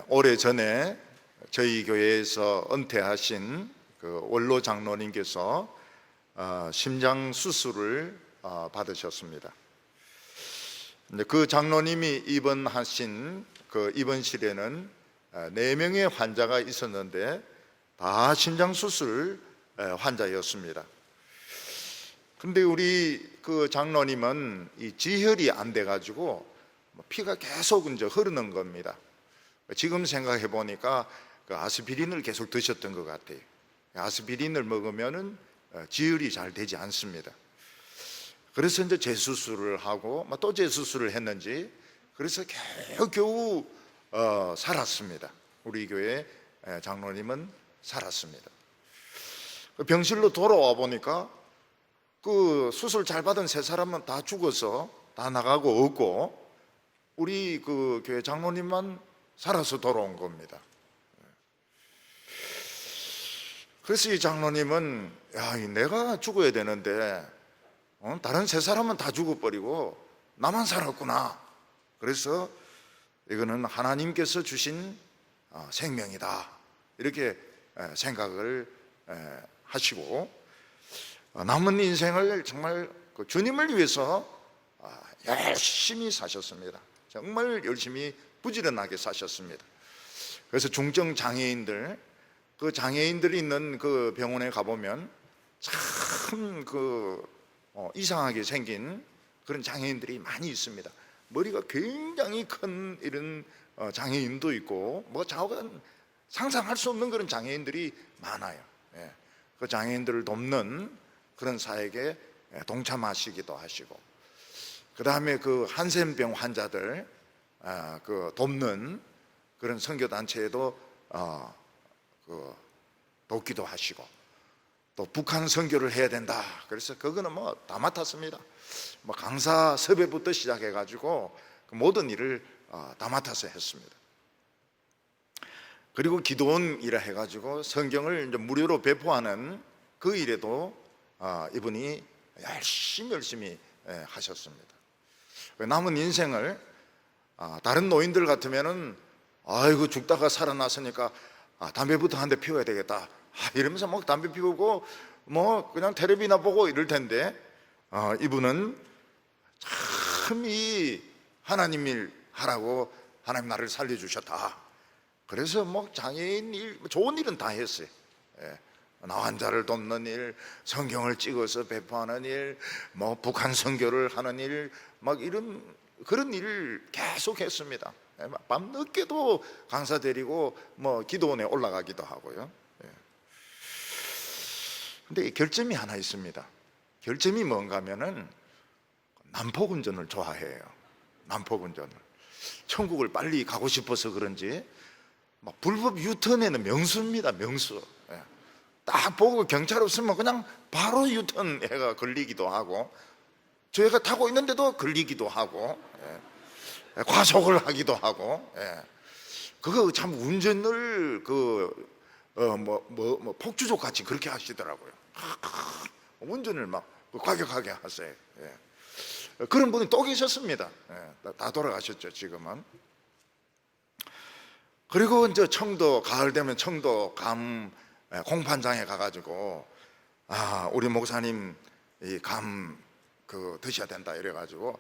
오래전에 저희 교회에서 은퇴하신 그 원로 장로님께서 심장 수술을 받으셨습니다. 그 장로님이 입원하신 그 입원실에는 4명의 환자가 있었는데 다 심장 수술 환자였습니다. 근데 우리 그 장로님은 이 지혈이 안 돼 가지고 피가 계속 이제 흐르는 겁니다. 지금 생각해 보니까 그 아스피린을 계속 드셨던 것 같아요. 아스피린을 먹으면은 지혈이 잘 되지 않습니다. 그래서 이제 재수술을 하고 또 재수술을 했는지 그래서 겨우 살았습니다. 우리 교회 장로님은 살았습니다. 병실로 돌아와 보니까 그 수술 잘 받은 3사람은 다 죽어서 다 나가고 없고 우리 그 교회 장로님만 살아서 돌아온 겁니다. 그래서 이 장로님은 내가 죽어야 되는데 다른 3사람은 다 죽어버리고 나만 살았구나. 그래서 이거는 하나님께서 주신 생명이다 이렇게 생각을 하시고 남은 인생을 정말 주님을 위해서 열심히 사셨습니다. 정말 열심히 부지런하게 사셨습니다. 그래서 중증 장애인들, 그 장애인들이 있는 그 병원에 가보면 참 이상하게 생긴 그런 장애인들이 많이 있습니다. 머리가 굉장히 큰 이런 장애인도 있고 좌우간 상상할 수 없는 그런 장애인들이 많아요. 그 장애인들을 돕는 그런 사역에 동참하시기도 하시고, 그 다음에 그 한센병 환자들 그 돕는 그런 선교단체에도 돕기도 하시고, 또 북한 선교를 해야 된다. 그래서 그거는 다 맡았습니다. 강사 섭외부터 시작해가지고 모든 일을 다 맡아서 했습니다. 그리고 기도원 일을 해가지고 성경을 이제 무료로 배포하는 그 일에도 이분이 열심히 하셨습니다. 남은 인생을 다른 노인들 같으면은 아이고 죽다가 살아났으니까 담배부터 한 대 피워야 되겠다 이러면서 담배 피우고 그냥 텔레비나 보고 이럴 텐데 이분은 참 이 하나님 일 하라고 하나님 나를 살려주셨다. 그래서 장애인 일, 좋은 일은 다 했어요. 환자를 돕는 일, 성경을 찍어서 배포하는 일, 북한 선교를 하는 일, 이런 그런 일을 계속 했습니다. 밤 늦게도 강사 데리고 기도원에 올라가기도 하고요. 근데 결점이 하나 있습니다. 결점이 뭔가 하면은 난폭운전을 좋아해요. 난폭운전을. 천국을 빨리 가고 싶어서 그런지 불법 유턴에는 명수입니다. 명수. 딱 보고 경찰 없으면 그냥 바로 유턴 해가 걸리기도 하고, 저희가 타고 있는데도 걸리기도 하고, 과속을 하기도 하고, 그거 참 운전을 폭주족 같이 그렇게 하시더라고요. 운전을 과격하게 하세요. 그런 분이 또 계셨습니다. 다 돌아가셨죠, 지금은. 그리고 이제 청도, 가을 되면 청도 감 공판장에 가가지고 우리 목사님 이 감 드셔야 된다 이래가지고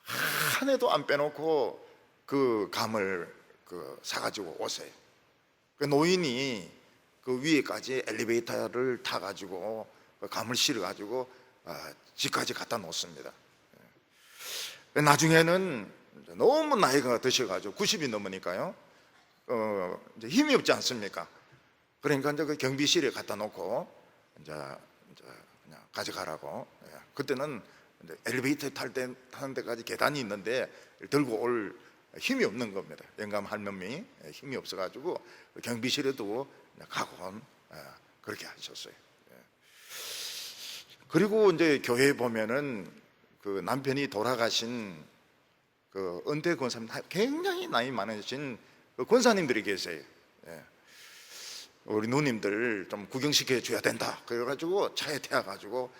한 해도 안 빼놓고 그 감을 사가지고 오세요. 그 노인이 그 위에까지 엘리베이터를 타가지고 그 감을 실어가지고 집까지 갖다 놓습니다. 나중에는 너무 나이가 드셔가지고 90이 넘으니까요. 이제 힘이 없지 않습니까? 그러니까 이제 그 경비실에 갖다 놓고 이제 그냥 가져가라고. 그때는 이제 엘리베이터 타는 데까지 계단이 있는데 들고 올 힘이 없는 겁니다. 영감 할머니 힘이 없어가지고 경비실에 두고 가곤 그렇게 하셨어요. 그리고 이제 교회에 보면은 그 남편이 돌아가신 그 은퇴 권사님, 굉장히 나이 많으신 그 권사님들이 계세요. 우리 누님들 좀 구경시켜 줘야 된다 그래가지고 차에 태워가지고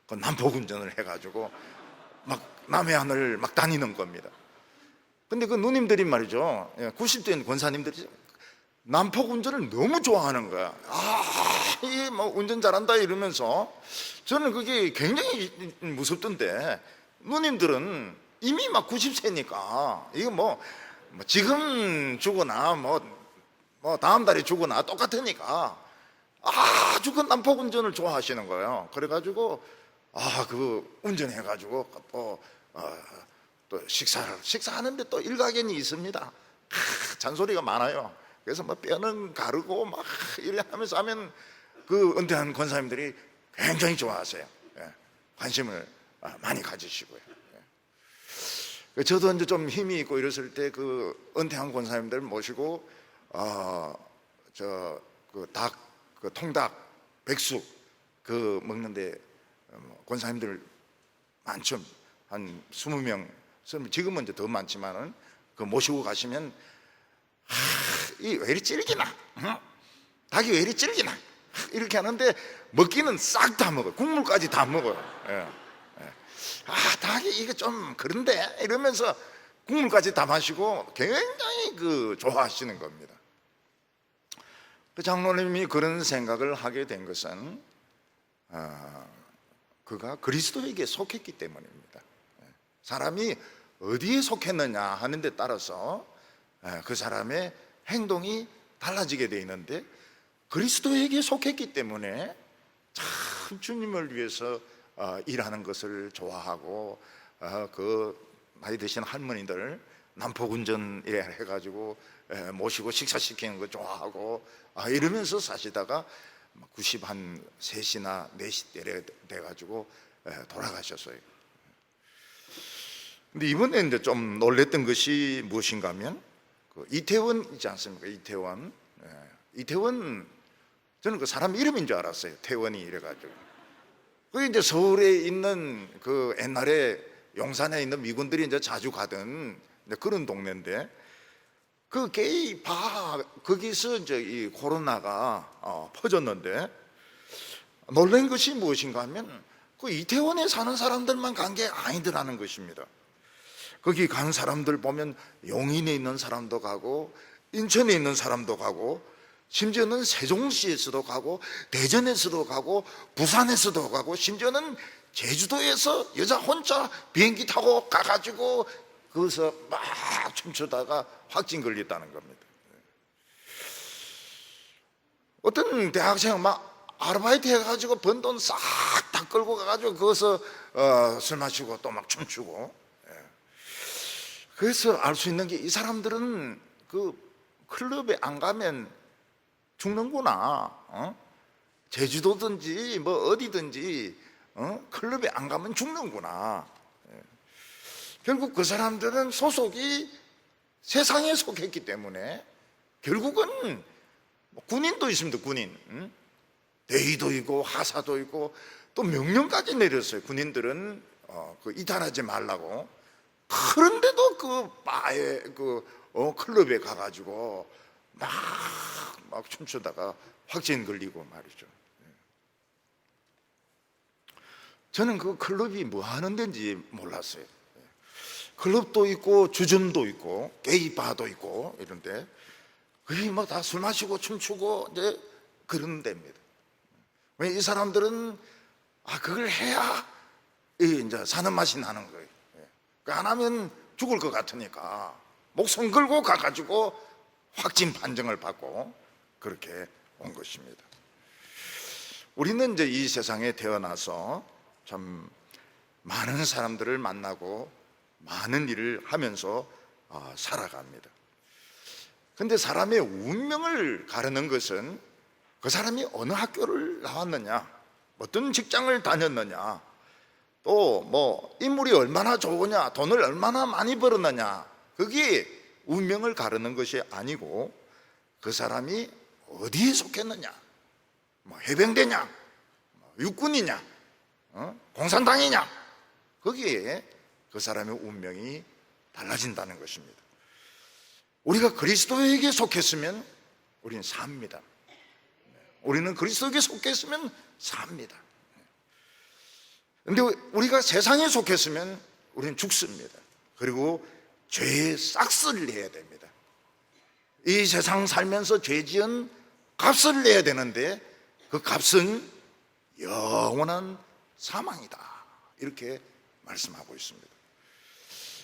난폭운전을 해가지고 남해안을 다니는 겁니다. 근데 그 누님들이 말이죠, 90대인 권사님들이 난폭 운전을 너무 좋아하는 거야. 이 뭐 운전 잘한다 이러면서. 저는 그게 굉장히 무섭던데, 누님들은 이미 막 90세니까 이거 뭐 지금 죽거나 뭐 다음 달에 죽거나 똑같으니까 아주 그 난폭 운전을 좋아하시는 거예요. 그래가지고 그 운전해가지고 또 식사하는데 또 일가견이 있습니다. 잔소리가 많아요. 그래서 뭐 뼈는 가르고 막 이래 하면서 하면 그 은퇴한 권사님들이 굉장히 좋아하세요. 관심을 많이 가지시고요. 저도 이제 좀 힘이 있고 이랬을 때 그 은퇴한 권사님들 모시고 그 통닭, 백숙 그 먹는데 권사님들 많죠. 한 20명. 지금은 이제 더 많지만은 그 모시고 가시면 이 왜 이리 질기나? 닭이 왜 이리 질기나? 이렇게 하는데 먹기는 싹 다 먹어요. 국물까지 다 먹어요. 닭이 이거 좀 그런데 이러면서 국물까지 다 마시고 굉장히 그 좋아하시는 겁니다. 그 장로님이 그런 생각을 하게 된 것은 그가 그리스도에게 속했기 때문입니다. 사람이 어디에 속했느냐 하는 데 따라서 그 사람의 행동이 달라지게 돼 있는데, 그리스도에게 속했기 때문에 참 주님을 위해서 일하는 것을 좋아하고, 그 나이 드신 할머니들 난폭운전 해가지고 모시고 식사시키는 거 좋아하고 이러면서 사시다가 93이나 4시 때 돼가지고 돌아가셨어요. 근데 이번에 이제 좀 놀랬던 것이 무엇인가 하면 그 이태원 있지 않습니까? 이태원 저는 그 사람 이름인 줄 알았어요. 태원이 이래가지고. 그 이제 서울에 있는 그 옛날에 용산에 있는 미군들이 이제 자주 가던 그런 동네인데, 그 게이 바 거기서 이제 이 코로나가 퍼졌는데, 놀란 것이 무엇인가 하면 그 이태원에 사는 사람들만 간 게 아니더라는 것입니다. 거기 간 사람들 보면 용인에 있는 사람도 가고, 인천에 있는 사람도 가고, 심지어는 세종시에서도 가고, 대전에서도 가고, 부산에서도 가고, 심지어는 제주도에서 여자 혼자 비행기 타고 가가지고 거기서 막 춤추다가 확진 걸렸다는 겁니다. 어떤 대학생 막 아르바이트 해가지고 번 돈 싹 다 끌고 가가지고 거기서 술 마시고 또 막 춤추고. 그래서 알 수 있는 게 이 사람들은 그 클럽에 안 가면 죽는구나. 제주도든지 뭐 어디든지 클럽에 안 가면 죽는구나. 결국 그 사람들은 소속이 세상에 속했기 때문에 결국은 군인도 있습니다. 군인. 대위도 있고 하사도 있고 또 명령까지 내렸어요. 군인들은 그 이탈하지 말라고. 그런데도 그 바에 클럽에 가가지고 막 춤추다가 확진 걸리고 말이죠. 저는 그 클럽이 뭐 하는 데인지 몰랐어요. 클럽도 있고 주점도 있고 게이바도 있고 이런데 거기 뭐 다 술 마시고 춤추고 이제 그런 데입니다. 왜 이 사람들은 그걸 해야 이제 사는 맛이 나는 거예요. 안 하면 죽을 것 같으니까 목숨 걸고 가가지고 확진 판정을 받고 그렇게 온 것입니다. 우리는 이제 이 세상에 태어나서 참 많은 사람들을 만나고 많은 일을 하면서 살아갑니다. 근데 사람의 운명을 가르는 것은 그 사람이 어느 학교를 나왔느냐, 어떤 직장을 다녔느냐, 또 뭐 인물이 얼마나 좋으냐, 돈을 얼마나 많이 벌었느냐, 그게 운명을 가르는 것이 아니고 그 사람이 어디에 속했느냐, 뭐 해병대냐, 육군이냐, 공산당이냐, 거기에 그 사람의 운명이 달라진다는 것입니다. 우리가 그리스도에게 속했으면 우리는 삽니다. 우리는 그리스도에게 속했으면 삽니다. 그런데 우리가 세상에 속했으면 우리는 죽습니다. 그리고 죄의 싹스를 내야 됩니다. 이 세상 살면서 죄 지은 값을 내야 되는데 그 값은 영원한 사망이다, 이렇게 말씀하고 있습니다.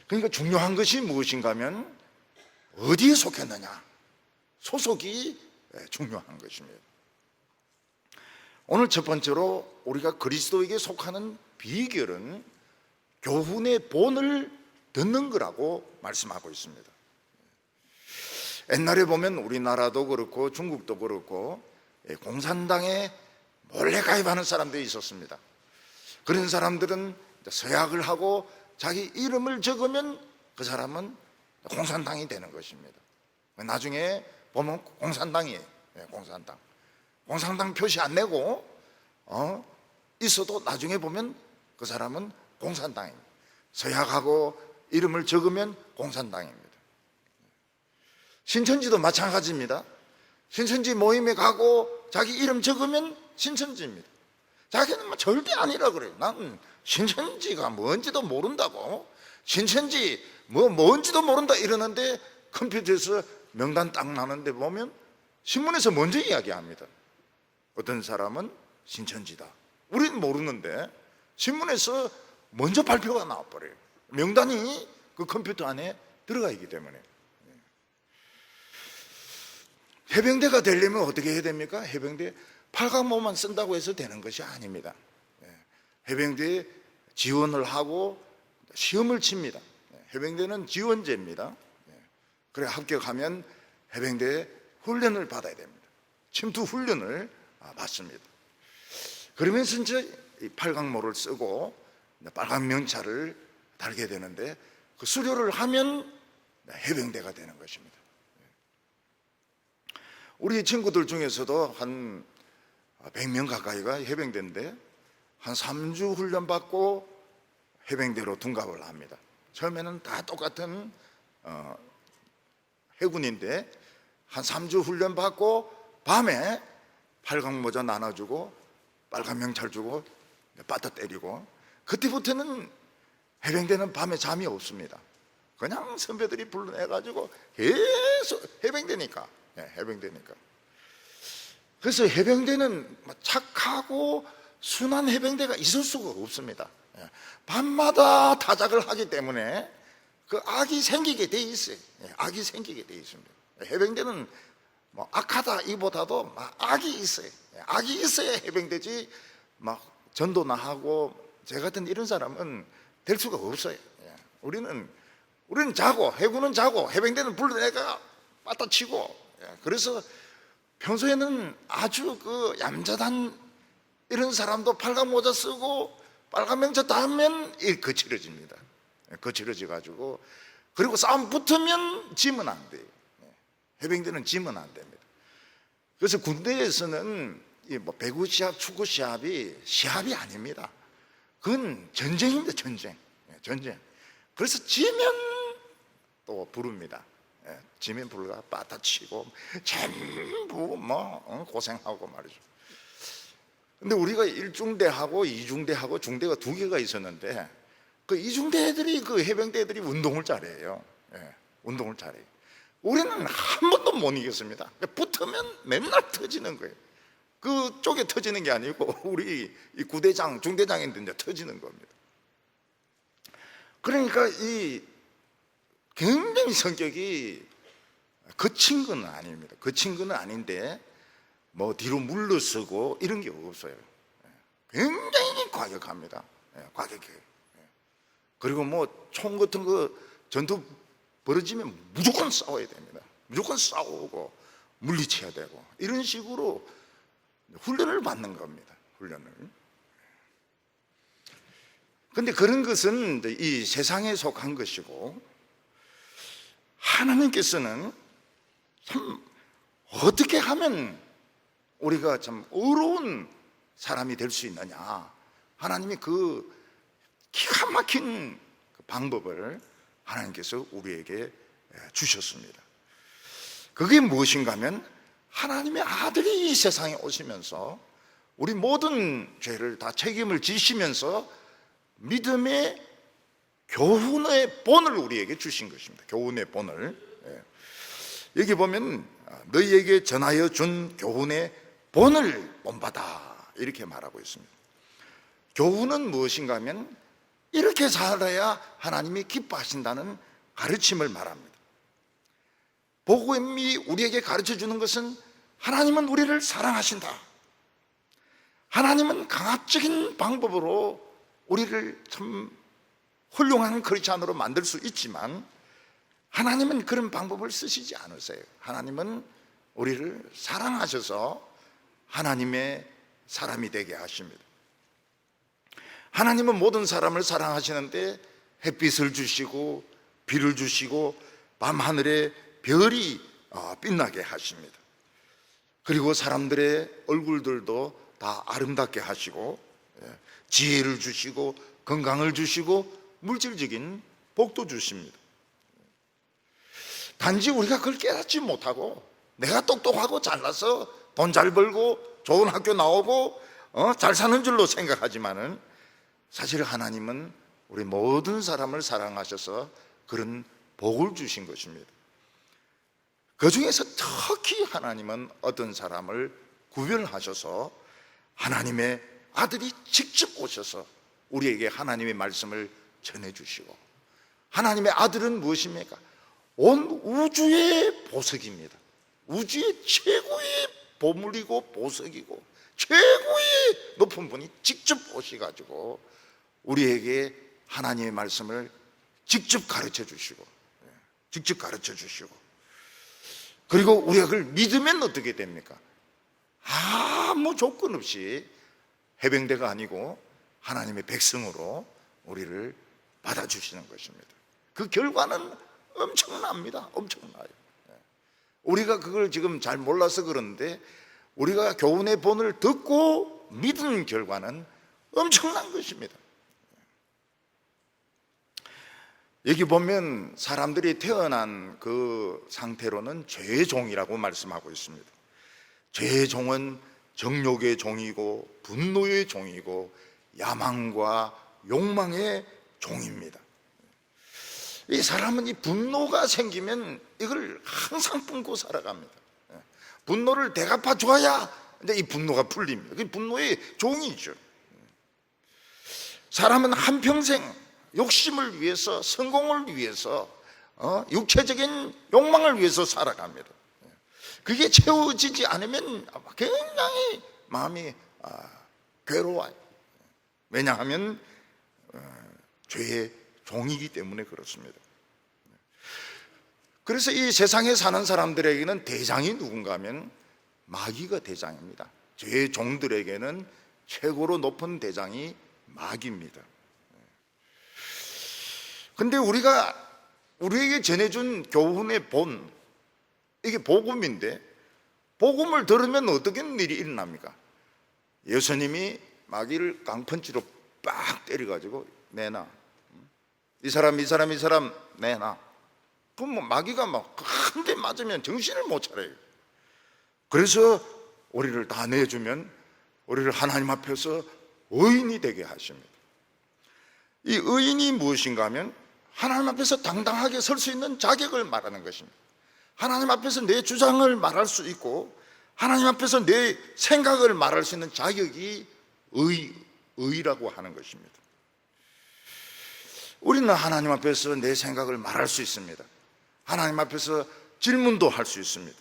그러니까 중요한 것이 무엇인가 하면 어디에 속했느냐, 소속이 중요한 것입니다. 오늘 첫 번째로 우리가 그리스도에게 속하는 비결은 교훈의 본을 듣는 거라고 말씀하고 있습니다. 옛날에 보면 우리나라도 그렇고 중국도 그렇고 공산당에 몰래 가입하는 사람들이 있었습니다. 그런 사람들은 서약을 하고 자기 이름을 적으면 그 사람은 공산당이 되는 것입니다. 나중에 보면 공산당이에요. 공산당 표시 안 내고 있어도 나중에 보면 그 사람은 공산당입니다. 서약하고 이름을 적으면 공산당입니다. 신천지도 마찬가지입니다. 신천지 모임에 가고 자기 이름 적으면 신천지입니다. 자기는 절대 아니라 그래요. 난 신천지가 뭔지도 모른다고, 신천지 뭔지도 모른다 이러는데 컴퓨터에서 명단 딱 나는데 보면 신문에서 먼저 이야기합니다. 어떤 사람은 신천지다, 우리는 모르는데 신문에서 먼저 발표가 나와버려요. 명단이 그 컴퓨터 안에 들어가 있기 때문에. 해병대가 되려면 어떻게 해야 됩니까? 해병대 팔강모만 쓴다고 해서 되는 것이 아닙니다. 해병대에 지원을 하고 시험을 칩니다. 해병대는 지원제입니다. 그래 합격하면 해병대에 훈련을 받아야 됩니다. 침투 훈련을 받습니다. 그러면서 이제 이 팔강모를 쓰고 빨간 명찰을 달게 되는데 그 수료를 하면 해병대가 되는 것입니다. 우리 친구들 중에서도 한 100명 가까이가 해병대인데 한 3주 훈련 받고 해병대로 둔갑을 합니다. 처음에는 다 똑같은 해군인데 한 3주 훈련 받고 밤에 팔강 모자 나눠주고 빨간 명찰 주고 빠따 때리고, 그때부터는 해병대는 밤에 잠이 없습니다. 그냥 선배들이 불러내가지고 계속 해병대니까. 그래서 해병대는 착하고 순한 해병대가 있을 수가 없습니다. 밤마다 타작을 하기 때문에 그 악이 생기게 돼 있어요. 악이 생기게 돼 있습니다. 해병대는 뭐 악하다 이보다도 악이 있어요. 악이 있어야 해병대지 막 전도나 하고 제 같은 이런 사람은 될 수가 없어요. 우리는 자고, 해군은 자고, 해병대는 불러내가 빠따 치고. 그래서 평소에는 아주 그 얌전한 이런 사람도 빨간 모자 쓰고 빨간 명찰 달면 거칠어집니다. 거칠어져 가지고, 그리고 싸움 붙으면 지면 안 돼요. 해병대는 지면 안 됩니다. 그래서 군대에서는 뭐 배구 시합, 축구 시합이 시합이 아닙니다. 그건 전쟁입니다. 전쟁. 그래서 지면 또 부릅니다. 지면 부르가 빠따 치고 전부 고생하고 말이죠. 근데 우리가 1중대하고 2중대하고 중대가 2개가 있었는데 그 2중대 애들이, 그 해병대 애들이 운동을 잘해요. 운동을 잘해요. 우리는 한 번도 못 이겼습니다. 붙으면 맨날 터지는 거예요. 그쪽에 터지는 게 아니고 우리 이 구대장, 중대장인데 이제 터지는 겁니다. 그러니까 이 굉장히 성격이 거친 건 아닙니다. 거친 건 아닌데 뭐 뒤로 물러서고 이런 게 없어요. 굉장히 과격합니다. 과격해요. 그리고 뭐 총 같은 거 전투 벌어지면 무조건 싸워야 됩니다. 무조건 싸우고 물리쳐야 되고 이런 식으로 훈련을 받는 겁니다. 훈련을. 근데 그런 것은 이 세상에 속한 것이고, 하나님께서는 참 어떻게 하면 우리가 참 의로운 사람이 될 수 있느냐, 하나님이 그 기가 막힌 그 방법을 하나님께서 우리에게 주셨습니다. 그게 무엇인가 하면 하나님의 아들이 이 세상에 오시면서 우리 모든 죄를 다 책임을 지시면서 믿음의 교훈의 본을 우리에게 주신 것입니다. 교훈의 본을. 여기 보면 너희에게 전하여 준 교훈의 본을 본받아 이렇게 말하고 있습니다. 교훈은 무엇인가 하면 이렇게 살아야 하나님이 기뻐하신다는 가르침을 말합니다. 복음이 우리에게 가르쳐 주는 것은 하나님은 우리를 사랑하신다. 하나님은 강압적인 방법으로 우리를 참 훌륭한 크리스찬으로 만들 수 있지만 하나님은 그런 방법을 쓰시지 않으세요. 하나님은 우리를 사랑하셔서 하나님의 사람이 되게 하십니다. 하나님은 모든 사람을 사랑하시는데 햇빛을 주시고 비를 주시고 밤하늘에 별이 빛나게 하십니다. 그리고 사람들의 얼굴들도 다 아름답게 하시고 지혜를 주시고 건강을 주시고 물질적인 복도 주십니다. 단지 우리가 그걸 깨닫지 못하고 내가 똑똑하고 잘나서 돈 잘 벌고 좋은 학교 나오고 잘 사는 줄로 생각하지만은 사실 하나님은 우리 모든 사람을 사랑하셔서 그런 복을 주신 것입니다. 그 중에서 특히 하나님은 어떤 사람을 구별하셔서 하나님의 아들이 직접 오셔서 우리에게 하나님의 말씀을 전해주시고, 하나님의 아들은 무엇입니까? 온 우주의 보석입니다. 우주의 최고의 보물이고 보석이고 최고의 높은 분이 직접 오셔가지고 우리에게 하나님의 말씀을 직접 가르쳐 주시고, 그리고 우리가 그걸 믿으면 어떻게 됩니까? 아무 조건 없이 해병대가 아니고 하나님의 백성으로 우리를 받아주시는 것입니다. 그 결과는 엄청납니다. 엄청나요. 우리가 그걸 지금 잘 몰라서 그런데 우리가 교훈의 본을 듣고 믿은 결과는 엄청난 것입니다. 여기 보면 사람들이 태어난 그 상태로는 죄의 종이라고 말씀하고 있습니다. 죄의 종은 정욕의 종이고 분노의 종이고 야망과 욕망의 종입니다. 이 사람은 이 분노가 생기면 이걸 항상 뿜고 살아갑니다. 분노를 대갚아 줘야 이제 이 분노가 풀립니다. 그 분노의 종이죠. 사람은 한평생 욕심을 위해서, 성공을 위해서, 육체적인 욕망을 위해서 살아갑니다. 그게 채워지지 않으면 굉장히 마음이 괴로워요. 왜냐하면 죄의 종이기 때문에 그렇습니다. 그래서 이 세상에 사는 사람들에게는 대장이 누군가 하면 마귀가 대장입니다. 죄의 종들에게는 최고로 높은 대장이 마귀입니다. 근데 우리에게 전해준 교훈의 본, 이게 복음인데, 복음을 들으면 어떤 일이 일어납니까? 예수님이 마귀를 깡펀치로 빡 때려가지고 내놔. 이 사람 내놔. 그럼 뭐 마귀가 막 한 대 맞으면 정신을 못 차려요. 그래서 우리를 다 내주면 우리를 하나님 앞에서 의인이 되게 하십니다. 이 의인이 무엇인가 하면 하나님 앞에서 당당하게 설 수 있는 자격을 말하는 것입니다. 하나님 앞에서 내 주장을 말할 수 있고 하나님 앞에서 내 생각을 말할 수 있는 자격이 의라고 하는 것입니다. 우리는 하나님 앞에서 내 생각을 말할 수 있습니다. 하나님 앞에서 질문도 할 수 있습니다.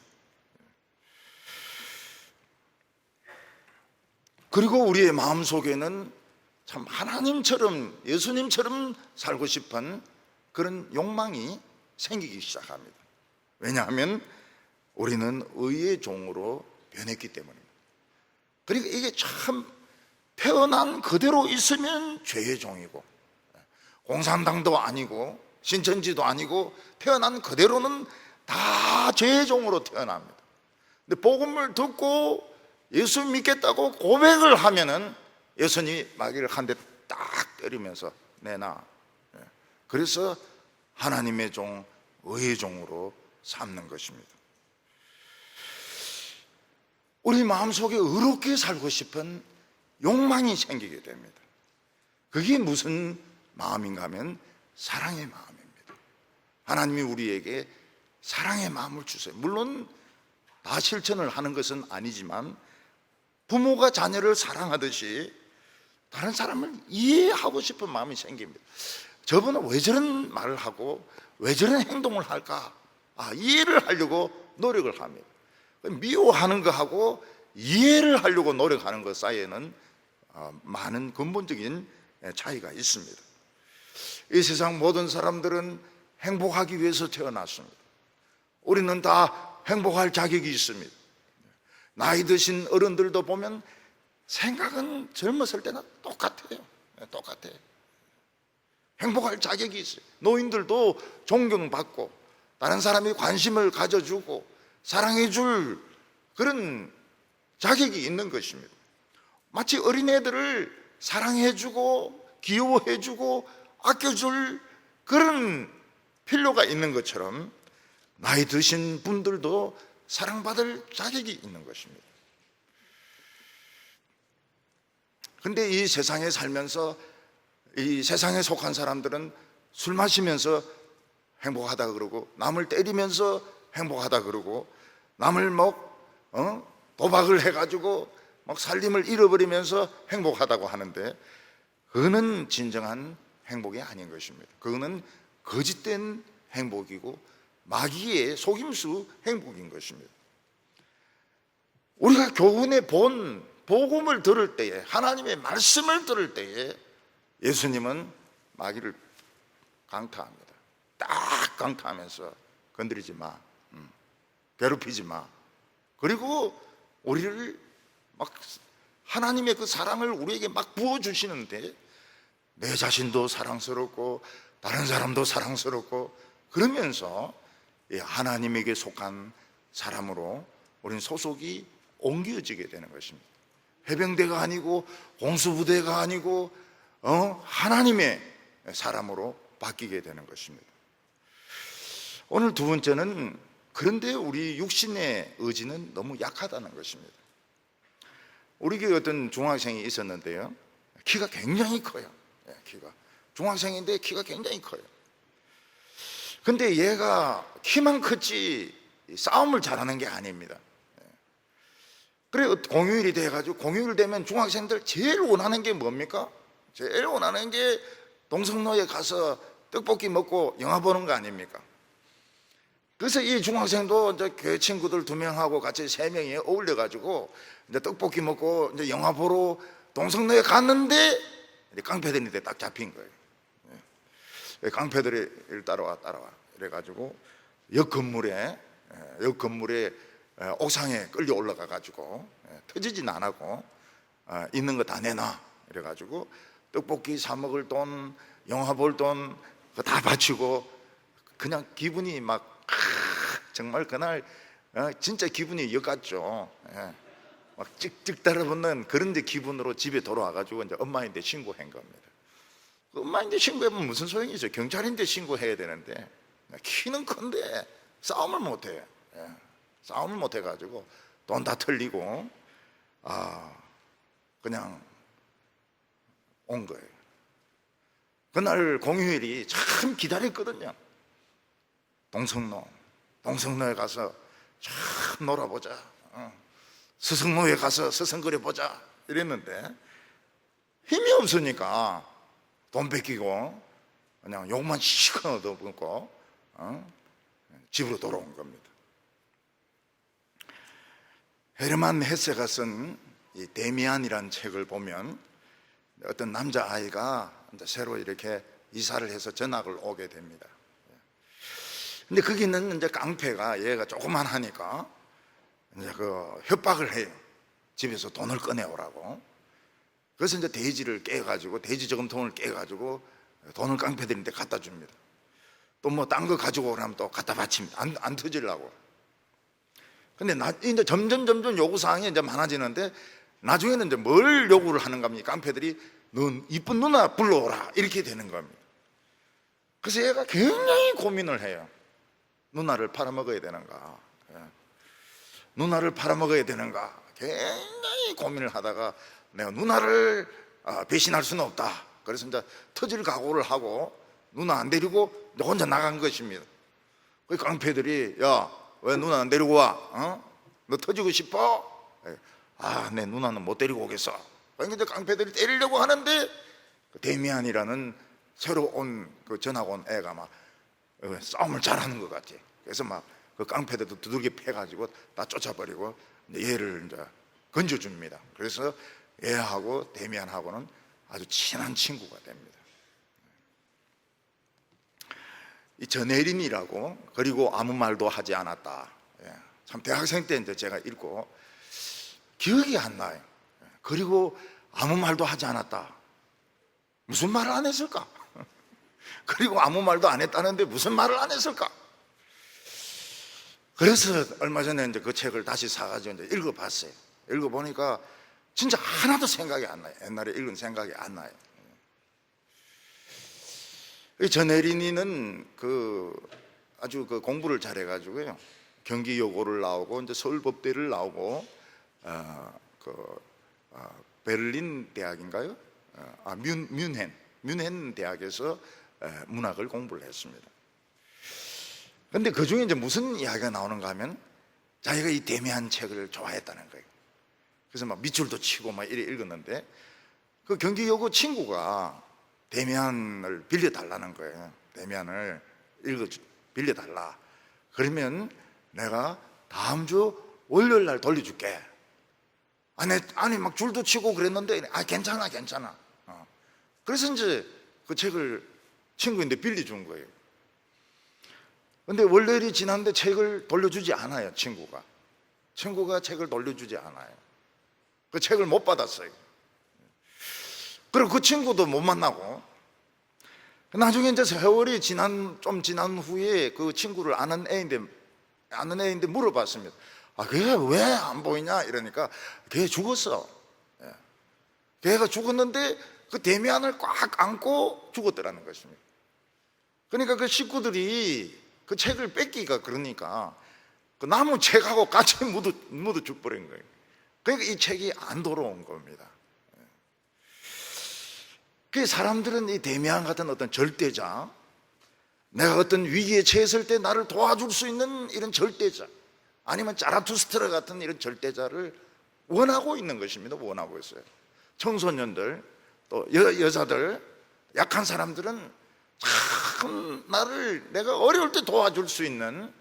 그리고 우리의 마음속에는 참 하나님처럼, 예수님처럼 살고 싶은 그런 욕망이 생기기 시작합니다. 왜냐하면 우리는 의의 종으로 변했기 때문입니다. 그러니까 이게 참 태어난 그대로 있으면 죄의 종이고, 공산당도 아니고 신천지도 아니고 태어난 그대로는 다 죄의 종으로 태어납니다. 근데 복음을 듣고 예수 믿겠다고 고백을 하면은 예수님이 마귀를 한 대 딱 때리면서 내놔. 그래서 하나님의 종, 의의 종으로 삼는 것입니다. 우리 마음속에 의롭게 살고 싶은 욕망이 생기게 됩니다. 그게 무슨 마음인가 하면 사랑의 마음입니다. 하나님이 우리에게 사랑의 마음을 주세요. 물론 다 실천을 하는 것은 아니지만 부모가 자녀를 사랑하듯이 다른 사람을 이해하고 싶은 마음이 생깁니다. 저분은 왜 저런 말을 하고 왜 저런 행동을 할까? 이해를 하려고 노력을 합니다. 미워하는 거하고 이해를 하려고 노력하는 것 사이에는 많은 근본적인 차이가 있습니다. 이 세상 모든 사람들은 행복하기 위해서 태어났습니다. 우리는 다 행복할 자격이 있습니다. 나이 드신 어른들도 보면 생각은 젊었을 때나 똑같아요. 똑같아요. 행복할 자격이 있어요. 노인들도 존경받고 다른 사람이 관심을 가져주고 사랑해줄 그런 자격이 있는 것입니다. 마치 어린애들을 사랑해주고 귀여워해주고 아껴줄 그런 필요가 있는 것처럼 나이 드신 분들도 사랑받을 자격이 있는 것입니다. 근데 이 세상에 살면서 이 세상에 속한 사람들은 술 마시면서 행복하다 그러고 남을 때리면서 행복하다 그러고 남을 도박을 해가지고 막 살림을 잃어버리면서 행복하다고 하는데 그거는 진정한 행복이 아닌 것입니다. 그거는 거짓된 행복이고 마귀의 속임수 행복인 것입니다. 우리가 교훈의 본 복음을 들을 때에 하나님의 말씀을 들을 때에 예수님은 마귀를 강타합니다. 딱 강타하면서 건드리지 마, 괴롭히지 마. 그리고 우리를 막 하나님의 그 사랑을 우리에게 막 부어주시는데 내 자신도 사랑스럽고 다른 사람도 사랑스럽고 그러면서 하나님에게 속한 사람으로 우리는 소속이 옮겨지게 되는 것입니다. 해병대가 아니고 공수부대가 아니고 하나님의 사람으로 바뀌게 되는 것입니다. 오늘 두 번째는 그런데 우리 육신의 의지는 너무 약하다는 것입니다. 우리 교회 어떤 중학생이 있었는데요, 키가 굉장히 커요. 키가 중학생인데 키가 굉장히 커요. 근데 얘가 키만 컸지 싸움을 잘하는 게 아닙니다. 그래 공휴일이 돼가지고 공휴일 되면 중학생들 제일 원하는 게 뭡니까? 제일 원하는 게 동성로에 가서 떡볶이 먹고 영화 보는 거 아닙니까? 그래서 이 중학생도 이제 교회 친구들 2명하고 같이 3명이 어울려가지고 이제 떡볶이 먹고 이제 영화 보러 동성로에 갔는데 깡패들한테 딱 잡힌 거예요. 깡패들이 따라와 이래가지고 역 건물에 옥상에 끌려 올라가가지고 터지진 안 하고 있는 거 다 내놔 이래가지고 떡볶이 사 먹을 돈, 영화 볼 돈 다 바치고 그냥 기분이 막 정말 그날 진짜 기분이 역 같죠. 막 찍찍 달아붙는 그런 데 기분으로 집에 돌아와가지고 이제 엄마한테 신고한 겁니다. 엄마한테 신고하면 무슨 소용이 있어요? 경찰인데 신고해야 되는데 키는 큰데 싸움을 못해. 싸움을 못해가지고 돈 다 털리고 그냥 온 거예요. 그날 공휴일이 참 기다렸거든요. 동성로에 가서 참 놀아보자. 스승로에 가서 스승거려보자 이랬는데 힘이 없으니까 돈 뺏기고 그냥 욕만 시커 얻어먹고 집으로 돌아온 겁니다. 헤르만 헤세가 쓴 이 데미안이라는 책을 보면 어떤 남자아이가 이제 새로 이렇게 이사를 해서 전학을 오게 됩니다. 근데 거기는 이제 깡패가 얘가 조그만하니까 이제 그 협박을 해요. 집에서 돈을 꺼내오라고. 그래서 이제 돼지를 깨가지고 돼지 저금통을 깨가지고 돈을 깡패들한테 갖다 줍니다. 또 뭐 딴 거 가지고 오라면 또 갖다 바칩니다. 안 터지려고. 근데 이제 점점 요구사항이 이제 많아지는데 나중에는 이제 뭘 요구를 하는가 하면 깡패들이 넌 이쁜 누나 불러오라 이렇게 되는 겁니다. 그래서 얘가 굉장히 고민을 해요. 누나를 팔아먹어야 되는가, 누나를 팔아먹어야 되는가 굉장히 고민을 하다가 내가 누나를 배신할 수는 없다. 그래서 이제 터질 각오를 하고 누나 안 데리고 혼자 나간 것입니다. 그 깡패들이 야, 왜 누나 안 데리고 와? 너 터지고 싶어? 아, 내 누나는 못 데리고 오겠어. 그런데 깡패들이 때리려고 하는데 데미안이라는 새로 온 그 전학 온 애가 막 싸움을 잘하는 것 같아. 그래서 막 그 깡패들도 두들겨 패가지고 다 쫓아버리고 얘를 이제 건져줍니다. 그래서 얘하고 데미안하고는 아주 친한 친구가 됩니다. 이 전혜린이라고, 그리고 아무 말도 하지 않았다. 참 대학생 때 이제 제가 읽고 기억이 안 나요. 그리고 아무 말도 하지 않았다. 무슨 말을 안 했을까? 그리고 아무 말도 안 했다는데 무슨 말을 안 했을까? 그래서 얼마 전에 이제 그 책을 다시 사가지고 이제 읽어봤어요. 읽어보니까 진짜 하나도 생각이 안 나요. 옛날에 읽은 생각이 안 나요. 이 전혜린이는 아주 공부를 잘해가지고요. 경기여고를 나오고 이제 서울법대를 나오고 베를린 대학인가요? 뮌헨 대학에서 문학을 공부를 했습니다. 그런데 그 중에 이제 무슨 이야기가 나오는가 하면 자기가 이 데미안 책을 좋아했다는 거예요. 그래서 막 밑줄도 치고 막 이래 읽었는데 그 경기여고 친구가 데미안을 빌려달라는 거예요. 데미안을 빌려달라. 그러면 내가 다음 주 월요일 날 돌려줄게. 아니 막 줄도 치고 그랬는데 괜찮아. 그래서 이제 그 책을 친구인데 빌려준 거예요. 근데 월요일이 지났는데 책을 돌려주지 않아요. 친구가 책을 돌려주지 않아요. 그 책을 못 받았어요. 그리고 그 친구도 못 만나고, 나중에 이제 세월이 좀 지난 후에 그 친구를 아는 애인데 물어봤습니다. 걔가 왜 안 보이냐? 이러니까 걔 죽었어. 걔가 죽었는데 그 데미안을 꽉 안고 죽었더라는 것입니다. 그러니까 그 식구들이 그 책을 뺏기가 그러니까 그 남은 책하고 같이 묻어 죽버린 거예요. 그러니까 이 책이 안 돌아온 겁니다. 그 사람들은 이 데미안 같은 어떤 절대자, 내가 어떤 위기에 처했을 때 나를 도와줄 수 있는 이런 절대자, 아니면 자라투스트라 같은 이런 절대자를 원하고 있는 것입니다. 원하고 있어요. 청소년들, 또 여자들, 약한 사람들은 참 내가 어려울 때 도와줄 수 있는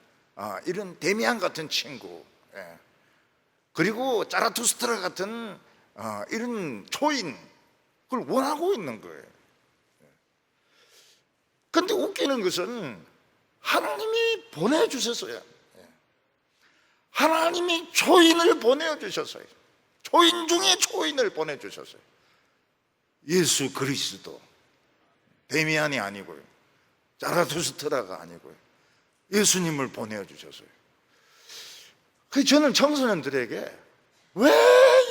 이런 데미안 같은 친구, 그리고 자라투스트라 같은 이런 초인, 그걸 원하고 있는 거예요. 그런데 웃기는 것은 하나님이 보내주셨어요. 하나님이 초인을 보내주셨어요. 초인 중에 초인을 보내주셨어요. 예수 그리스도, 데미안이 아니고요, 자라투스트라가 아니고요, 예수님을 보내주셨어요. 그래서 저는 청소년들에게 왜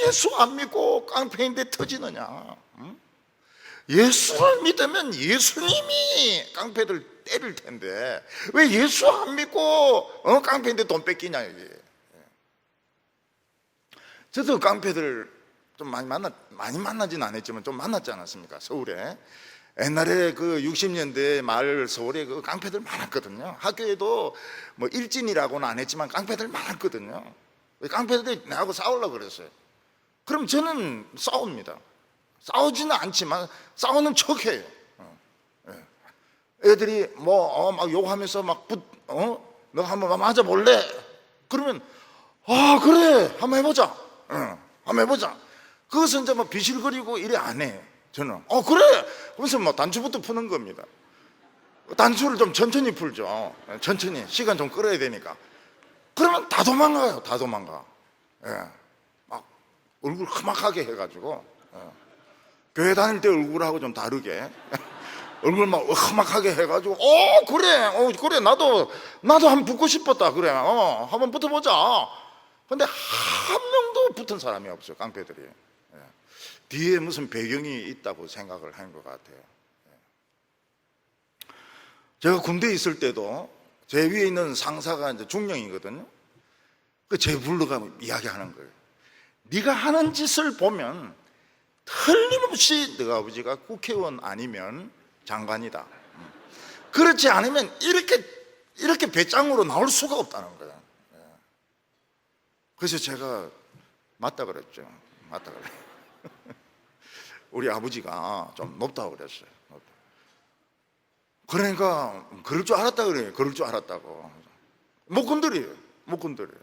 예수 안 믿고 깡패인데 터지느냐? 예수를 믿으면 예수님이 깡패들 때릴 텐데 왜 예수 안 믿고 깡패인데 돈 뺏기냐 이게. 저도 깡패들 좀 많이 만나진 않았지만 좀 만났지 않았습니까? 서울에 옛날에 그 60년대 말 서울에 그 깡패들 많았거든요. 학교에도 뭐 일진이라고는 안 했지만 깡패들 많았거든요. 깡패들이 나하고 싸우려고 그랬어요. 그럼 저는 싸웁니다. 싸우지는 않지만 싸우는 척해요. 애들이 막 욕하면서 너 한번 맞아볼래? 그러면 그래 한번 해보자. 한번 해보자. 그것은 이제 막 비실거리고 이래 안 해요. 저는 그래. 그래서 뭐 단추부터 푸는 겁니다. 단추를 좀 천천히 풀죠. 천천히 시간 좀 끌어야 되니까. 그러면 다 도망가요. 다 도망가. 막 얼굴 험악하게 해가지고 교회 다닐 때 얼굴하고 좀 다르게 얼굴 막 험악하게 해가지고 그래 나도 한번 붙고 싶었다. 그래 한번 붙어보자. 근데 한 명도 붙은 사람이 없어요. 깡패들이. 뒤에 무슨 배경이 있다고 생각을 한 것 같아요. 제가 군대에 있을 때도 제 위에 있는 상사가 이제 중령이거든요. 제 불러가 이야기하는 거예요. 네가 하는 짓을 보면 틀림없이 너가 아버지가 국회의원 아니면 장관이다. 그렇지 않으면 이렇게 배짱으로 나올 수가 없다는 거예요. 그래서 제가 맞다 그랬죠. 맞다 그래. 우리 아버지가 좀 높다고 그랬어요. 그러니까 그럴 줄 알았다 그래요. 그럴 줄 알았다고. 못 건드려요. 못 건드려요.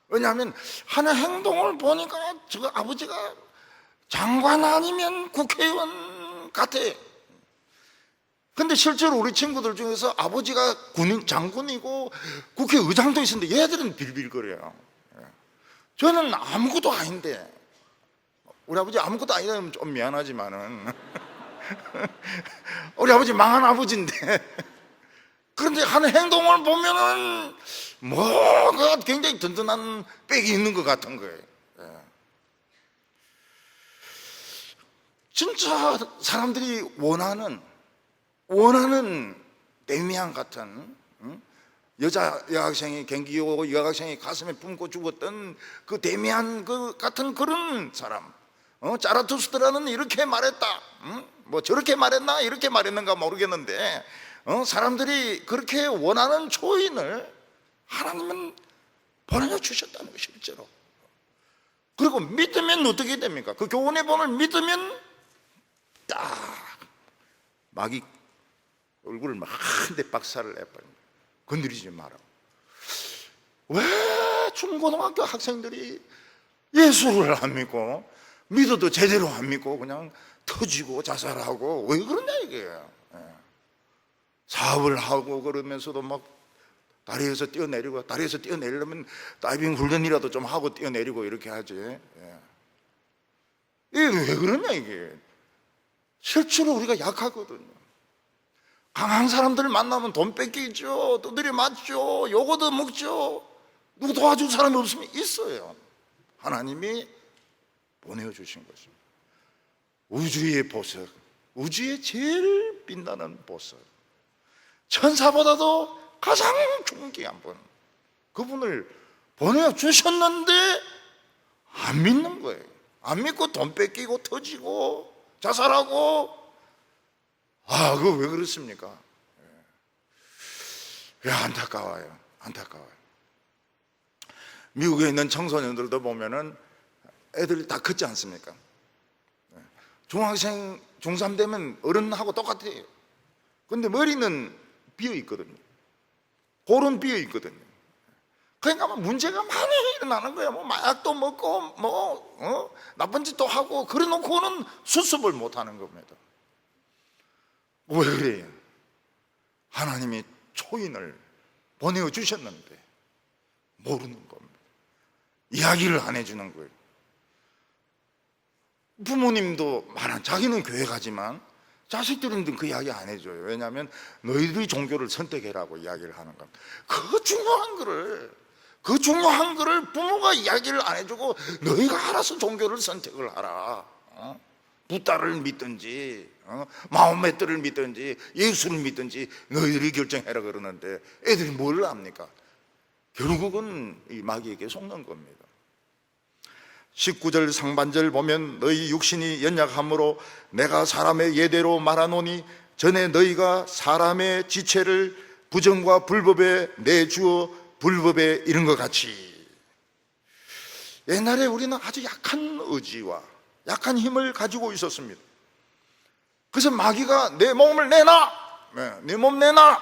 왜냐하면 하는 행동을 보니까 저 아버지가 장관 아니면 국회의원 같아. 근데 실제로 우리 친구들 중에서 아버지가 장군이고 국회의장도 있었는데 얘들은 빌빌거려요. 저는 아무것도 아닌데, 우리 아버지 아무것도 아니라면 좀 미안하지만은 우리 아버지 망한 아버지인데, 그런데 하는 행동을 보면은 뭐가 굉장히 든든한 백이 있는 것 같은 거예요. 진짜 사람들이 원하는 데미안 같은, 여자 여학생이 경기 오고 여학생이 가슴에 품고 죽었던 그 데미안 그 같은 그런 사람. 자라투스트라는 이렇게 말했다. 뭐 저렇게 말했나 이렇게 말했는가 모르겠는데, 사람들이 그렇게 원하는 초인을 하나님은 보내주셨다는 거예요, 실제로. 그리고 믿으면 어떻게 됩니까? 그 교훈의 본을 믿으면 딱 마귀 얼굴을 막 한 대 박살을 내버립니다. 건드리지 마라. 왜 중고등학교 학생들이 예수를 안 믿고, 믿어도 제대로 안 믿고 그냥 터지고 자살하고, 왜 그러냐 이게요. 사업을 하고 그러면서도 막 다리에서 뛰어내리고, 다리에서 뛰어내리려면 다이빙 훈련이라도 좀 하고 뛰어내리고 이렇게 하지. 이게 왜 그러냐 이게. 실제로 우리가 약하거든요. 강한 사람들 만나면 돈 뺏기죠, 두드려 맞죠, 요거도 먹죠. 누구 도와줄 사람이 없으면 있어요. 하나님이 보내주신 것입니다. 우주의 보석, 우주의 제일 빛나는 보석, 천사보다도 가장 존귀한 분, 그분을 보내주셨는데 안 믿는 거예요. 안 믿고 돈 뺏기고 터지고 자살하고. 그거 왜 그렇습니까? 안타까워요. 안타까워요. 미국에 있는 청소년들도 보면은 애들이 다 컸지 않습니까? 중학생, 중3 되면 어른하고 똑같아요. 근데 머리는 비어 있거든요. 골은 비어 있거든요. 그러니까 문제가 많이 일어나는 거예요. 뭐 마약도 먹고 나쁜 짓도 하고, 그래 놓고는 수습을 못 하는 겁니다. 왜 그래요? 하나님이 초인을 보내주셨는데 모르는 겁니다. 이야기를 안 해주는 거예요. 부모님도 말한, 자기는 교회 가지만 자식들은 그 이야기 안 해줘요. 왜냐하면 너희들이 종교를 선택해라고 이야기를 하는 겁니다. 그 중요한 거를 부모가 이야기를 안 해주고 너희가 알아서 종교를 선택을 하라. 부다를 믿든지 마호메트를 믿든지 예수를 믿든지 너희들이 결정해라 그러는데, 애들이 뭘 압니까? 결국은 이 마귀에게 속는 겁니다. 19절 상반절 보면, 너희 육신이 연약함으로 내가 사람의 예대로 말하노니 전에 너희가 사람의 지체를 부정과 불법에 내주어 불법에 이른 것 같이. 옛날에 우리는 아주 약한 의지와 약한 힘을 가지고 있었습니다. 그래서 마귀가 내 몸을 내놔, 내 몸 내놔,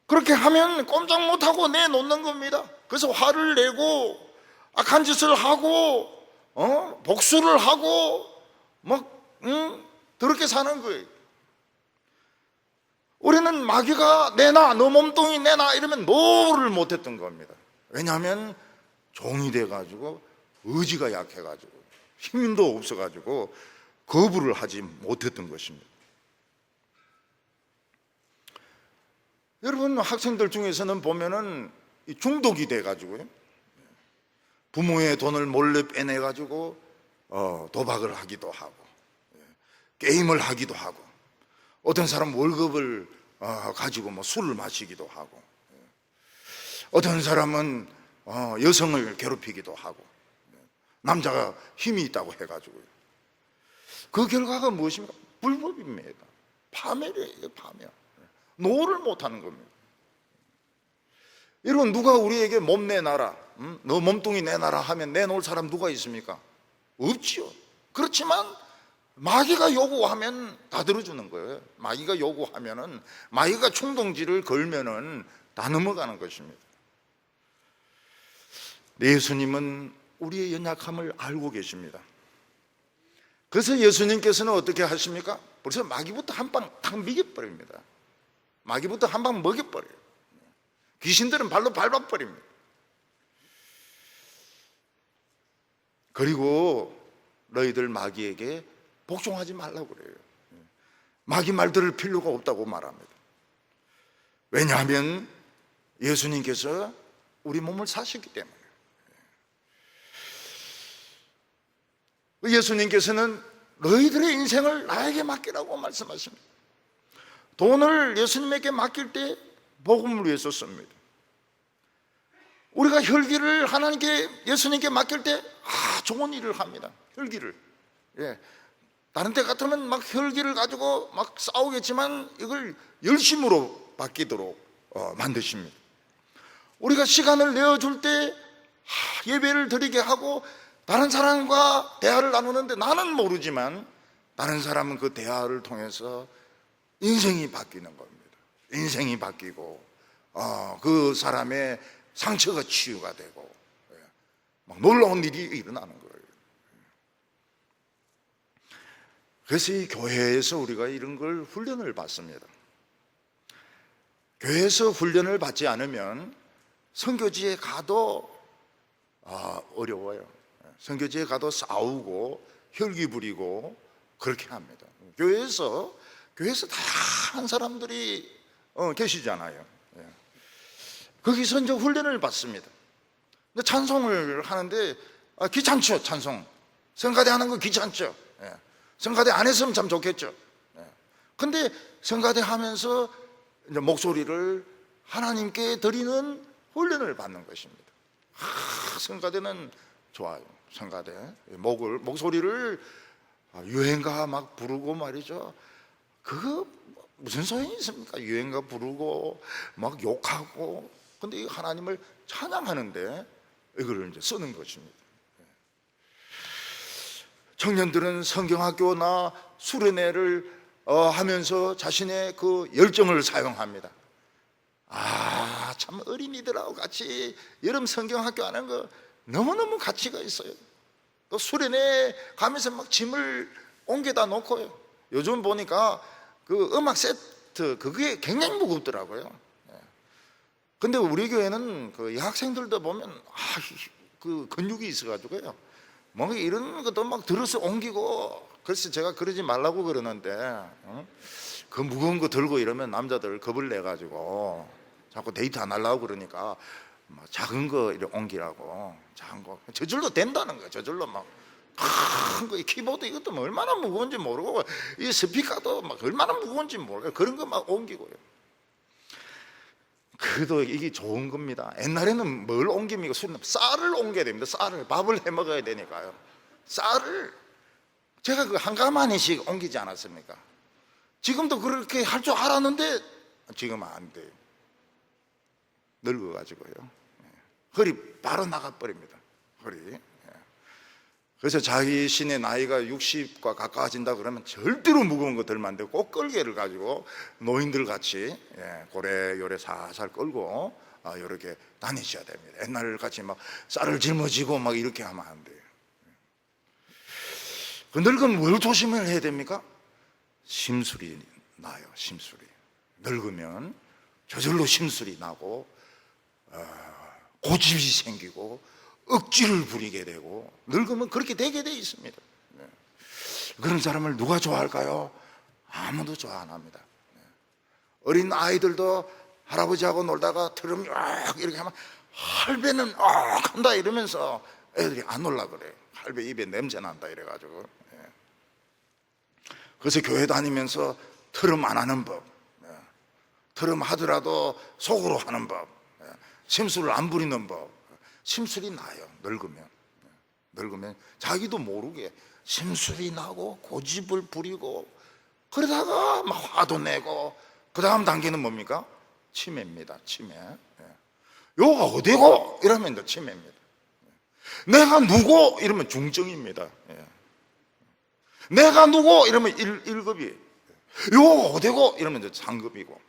그렇게 하면 꼼짝 못하고 내놓는 겁니다. 그래서 화를 내고 악한 짓을 하고 복수를 하고 그렇게 사는 거예요. 우리는 마귀가 내놔, 너 몸뚱이 내놔 이러면 노를 못했던 겁니다. 왜냐하면 종이 돼가지고 의지가 약해가지고 힘도 없어가지고 거부를 하지 못했던 것입니다. 여러분, 학생들 중에서는 보면은 중독이 돼가지고요, 부모의 돈을 몰래 빼내가지고 도박을 하기도 하고, 게임을 하기도 하고, 어떤 사람 월급을 가지고 뭐 술을 마시기도 하고, 어떤 사람은 여성을 괴롭히기도 하고, 남자가 힘이 있다고 해가지고요. 그 결과가 무엇입니까? 불법입니다. 파멸이에요, 파멸. 노를 못하는 겁니다. 이런 누가 우리에게 몸 내놔라, 너 몸뚱이 내놔라 하면 내놓을 사람 누가 있습니까? 없지요. 그렇지만 마귀가 요구하면 다 들어주는 거예요. 마귀가 요구하면은, 마귀가 충동지를 걸면은 다 넘어가는 것입니다. 예수님은 우리의 연약함을 알고 계십니다. 그래서 예수님께서는 어떻게 하십니까? 벌써 마귀부터 한 방 탁 먹여버립니다. 마귀부터 한 방 먹여버려요. 귀신들은 발로 밟아버립니다. 그리고 너희들 마귀에게 복종하지 말라고 그래요. 마귀 말 들을 필요가 없다고 말합니다. 왜냐하면 예수님께서 우리 몸을 사셨기 때문에. 예수님께서는 너희들의 인생을 나에게 맡기라고 말씀하십니다. 돈을 예수님에게 맡길 때 복음을 위해서 씁니다. 우리가 혈기를 하나님께, 예수님께 맡길 때 좋은 일을 합니다. 혈기를. 다른 때 같으면 막 혈기를 가지고 막 싸우겠지만 이걸 열심으로 바뀌도록 만드십니다. 우리가 시간을 내어줄 때 예배를 드리게 하고 다른 사람과 대화를 나누는데 나는 모르지만 다른 사람은 그 대화를 통해서 인생이 바뀌는 겁니다. 인생이 바뀌고 그 사람의 상처가 치유가 되고 막 놀라운 일이 일어나는 거예요. 그래서 이 교회에서 우리가 이런 걸 훈련을 받습니다. 교회에서 훈련을 받지 않으면 선교지에 가도 어려워요. 선교지에 가도 싸우고 혈기 부리고 그렇게 합니다. 교회에서 다양한 사람들이 계시잖아요. 거기서 이제 훈련을 받습니다. 찬송을 하는데 귀찮죠, 찬송. 성가대 하는 거 귀찮죠. 성가대 안 했으면 참 좋겠죠. 근데 성가대 하면서 이제 목소리를 하나님께 드리는 훈련을 받는 것입니다. 성가대는 좋아요. 성가대 목소리를 유행가 막 부르고 말이죠. 그거 무슨 소용이 있습니까? 유행가 부르고 막 욕하고. 근데 이 하나님을 찬양하는데 이걸 이제 쓰는 것입니다. 청년들은 성경학교나 수련회를 하면서 자신의 그 열정을 사용합니다. 참 어린이들하고 같이 여름 성경학교 하는 거 너무너무 가치가 있어요. 또 수련회 가면서 막 짐을 옮겨다 놓고요. 요즘 보니까 그 음악 세트 그게 굉장히 무겁더라고요. 근데 우리 교회는 그 여학생들도 보면 그 근육이 있어가지고요. 뭐 이런 것도 막 들어서 옮기고. 그래서 제가 그러지 말라고 그러는데 그 무거운 거 들고 이러면 남자들 겁을 내가지고 자꾸 데이트 안 하려고 그러니까 막 작은 거 이렇게 옮기라고. 작은 거 저절로 된다는 거예요. 저절로 막 큰 거, 이 키보드 이것도 뭐 얼마나 무거운지 모르고 이 스피커도 막 얼마나 무거운지 모르고 그런 거 막 옮기고요. 그래도 이게 좋은 겁니다. 옛날에는 뭘 옮깁니까? 쌀을 옮겨야 됩니다. 쌀을, 밥을 해 먹어야 되니까요. 쌀을 제가 그 한 가마니씩 옮기지 않았습니까? 지금도 그렇게 할 줄 알았는데 지금은 안 돼요. 늙어가지고요. 허리 바로 나가버립니다. 허리. 그래서 자신의 나이가 60과 가까워진다 그러면 절대로 무거운 거 들면 안 되고 꼭 끌개를 가지고 노인들 같이 고래 요래 살살 끌고 이렇게 다니셔야 됩니다. 옛날 같이 막 쌀을 짊어지고 막 이렇게 하면 안 돼요. 그 늙으면 뭘 조심을 해야 됩니까? 심술이 나요. 심술이. 늙으면 저절로 심술이 나고 고집이 생기고 억지를 부리게 되고 늙으면 그렇게 되게 돼 있습니다. 그런 사람을 누가 좋아할까요? 아무도 좋아 안 합니다. 어린 아이들도 할아버지하고 놀다가 트럼 이렇게 하면 할배는 한다 이러면서 애들이 안 놀라 그래요. 할배 입에 냄새 난다 이래가지고. 그래서 교회 다니면서 트럼 안 하는 법, 트럼 하더라도 속으로 하는 법, 심술을 안 부리는 법. 심술이 나요. 늙으면 자기도 모르게 심술이 나고 고집을 부리고 그러다가 막 화도 내고, 그 다음 단계는 뭡니까? 치매입니다. 치매. 요가 어디고? 이러면 이제 치매입니다. 내가 누구? 이러면 중증입니다. 내가 누구? 이러면 1급이. 요가 어디고? 이러면 이제 상급이고.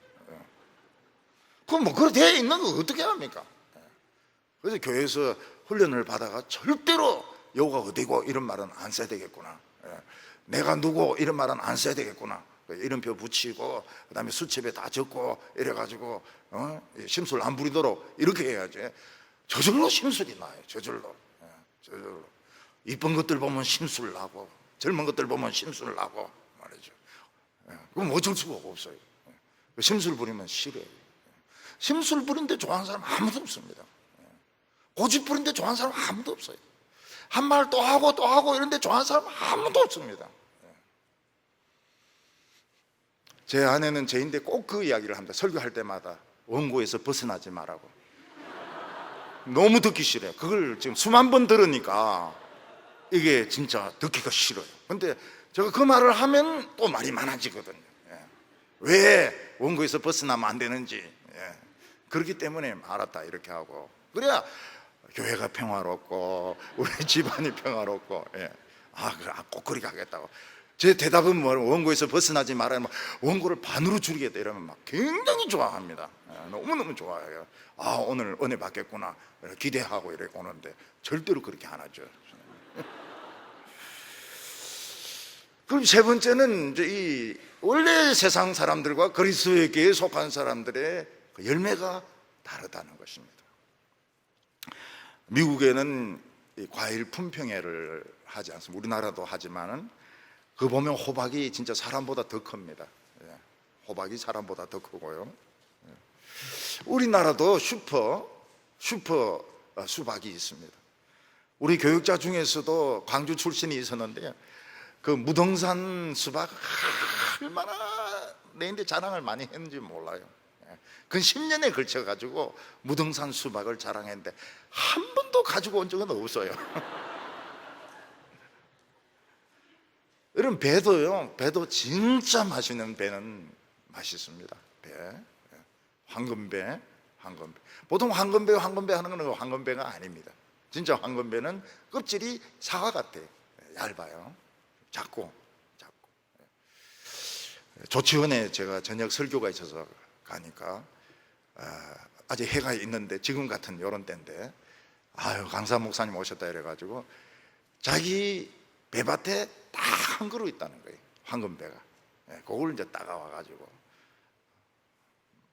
그럼 뭐 그렇게 되어 있는 거 어떻게 합니까? 그래서 교회에서 훈련을 받아가 절대로 요가 어디고 이런 말은 안 써야 되겠구나. 내가 누구 이런 말은 안 써야 되겠구나. 이름표 붙이고 그다음에 수첩에 다 적고 이래가지고 심술 안 부리도록 이렇게 해야지. 저절로 심술이 나요. 저절로. 저절로. 이쁜 것들 보면 심술 나고 젊은 것들 보면 심술 나고 말이죠. 그럼 어쩔 수가 없어요. 심술 부리면 싫어요. 심술 부리는데 좋아하는 사람 아무도 없습니다. 고집 부리는데 좋아하는 사람 아무도 없어요. 한 말 또 하고 또 하고 이런데 좋아하는 사람 아무도 없습니다. 제 아내는 제인데 꼭 그 이야기를 합니다. 설교할 때마다 원고에서 벗어나지 말라고. 너무 듣기 싫어요. 그걸 지금 수만 번 들으니까 이게 진짜 듣기가 싫어요. 근데 제가 그 말을 하면 또 말이 많아지거든요. 왜 원고에서 벗어나면 안 되는지. 그렇기 때문에 알았다 이렇게 하고, 그래야 교회가 평화롭고 우리 집안이 평화롭고. 그래, 꼭 그렇게 하겠다고. 제 대답은 뭐 원고에서 벗어나지 말아야 원고를 반으로 줄이겠다 이러면 막 굉장히 좋아합니다. 너무너무 좋아해요. 오늘 은혜 받겠구나 기대하고 이렇게 오는데 절대로 그렇게 안 하죠. 그럼 세 번째는 이제 이 원래 세상 사람들과 그리스도에게 속한 사람들의 그 열매가 다르다는 것입니다. 미국에는 이 과일 품평회를 하지 않습니다. 우리나라도 하지만은 그 보면 호박이 진짜 사람보다 더 큽니다. 호박이 사람보다 더 크고요. 우리나라도 슈퍼 수박이 있습니다. 우리 교육자 중에서도 광주 출신이 있었는데 그 무등산 수박 얼마나 내인데 자랑을 많이 했는지 몰라요. 그 10년에 걸쳐 가지고 무등산 수박을 자랑했는데 한 번도 가지고 온 적은 없어요. 여러분, 배도 진짜 맛있는 배는 맛있습니다. 황금배. 보통 황금배 하는 건 황금배가 아닙니다. 진짜 황금배는 껍질이 사과 같아요. 얇아요. 작고. 조치원에 제가 저녁 설교가 있어서 가니까 아직 해가 있는데 지금 같은 요런 때인데 강사 목사님 오셨다 이래가지고 자기 배밭에 딱 한 그루 있다는 거예요. 황금배가. 그걸 이제 따가와가지고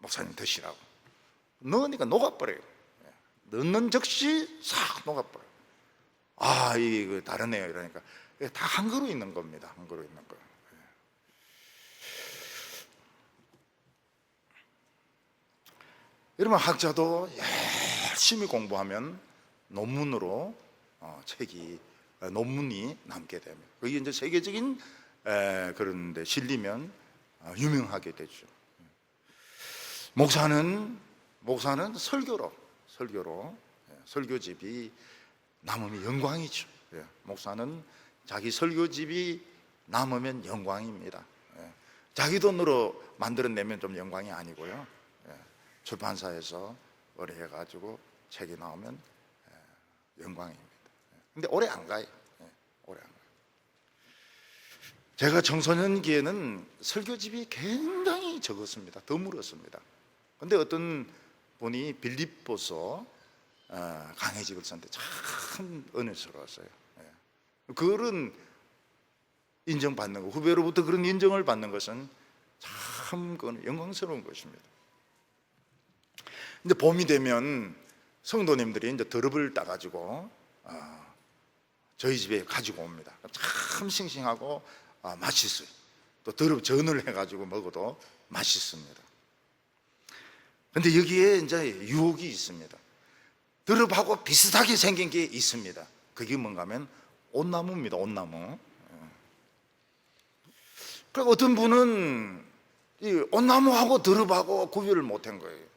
목사님 드시라고 넣으니까 녹아버려요. 넣는 즉시 싹 녹아버려요. 이거 다르네요 이러니까 다 한 그루 있는 겁니다. 한 그루 있는 거. 여러분, 학자도 열심히 공부하면 논문으로 논문이 남게 됩니다. 그게 이제 세계적인 그런 데 실리면 유명하게 되죠. 목사는 설교집이 남으면 영광이죠. 목사는 자기 설교집이 남으면 영광입니다. 자기 돈으로 만들어내면 좀 영광이 아니고요. 출판사에서 의뢰해가지고 책이 나오면 영광입니다. 근데 오래 안 가요. 제가 청소년기에는 설교집이 굉장히 적었습니다. 드물었습니다. 근데 어떤 분이 빌립보서 강해집을 썼는데 참 은혜스러웠어요. 그런 인정받는 거, 후배로부터 그런 인정을 받는 것은 참 영광스러운 것입니다. 근데 봄이 되면 성도님들이 이제 더럽을 따가지고 저희 집에 가지고 옵니다. 참 싱싱하고 맛있어요. 또 더럽 전을 해가지고 먹어도 맛있습니다. 근데 여기에 이제 유혹이 있습니다. 더럽하고 비슷하게 생긴 게 있습니다. 그게 뭔가 하면 온나무입니다. 온나무. 그리고 어떤 분은 이 온나무하고 더럽하고 구별을 못한 거예요.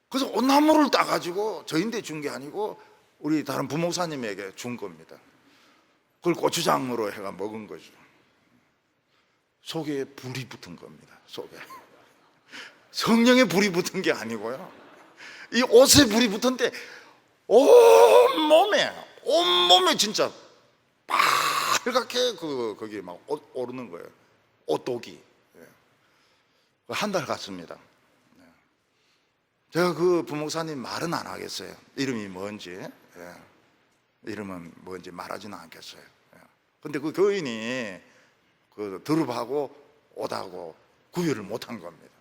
그래서 온나무를 따가지고 저인데 준 게 아니고 우리 다른 부목사님에게 준 겁니다. 그걸 고추장으로 해가 먹은 거죠. 속에 불이 붙은 겁니다. 속에 성령에 불이 붙은 게 아니고요, 이 옷에 불이 붙었는데 온몸에 진짜 빨갛게 거기 막 오르는 거예요. 옷독이. 한 달 갔습니다. 제가 그 부목사님 말은 안 하겠어요. 이름이 뭔지, 이름은 뭔지 말하지는 않겠어요. 근데 그 교인이 그 드룹하고 옷하고 구별을 못한 겁니다.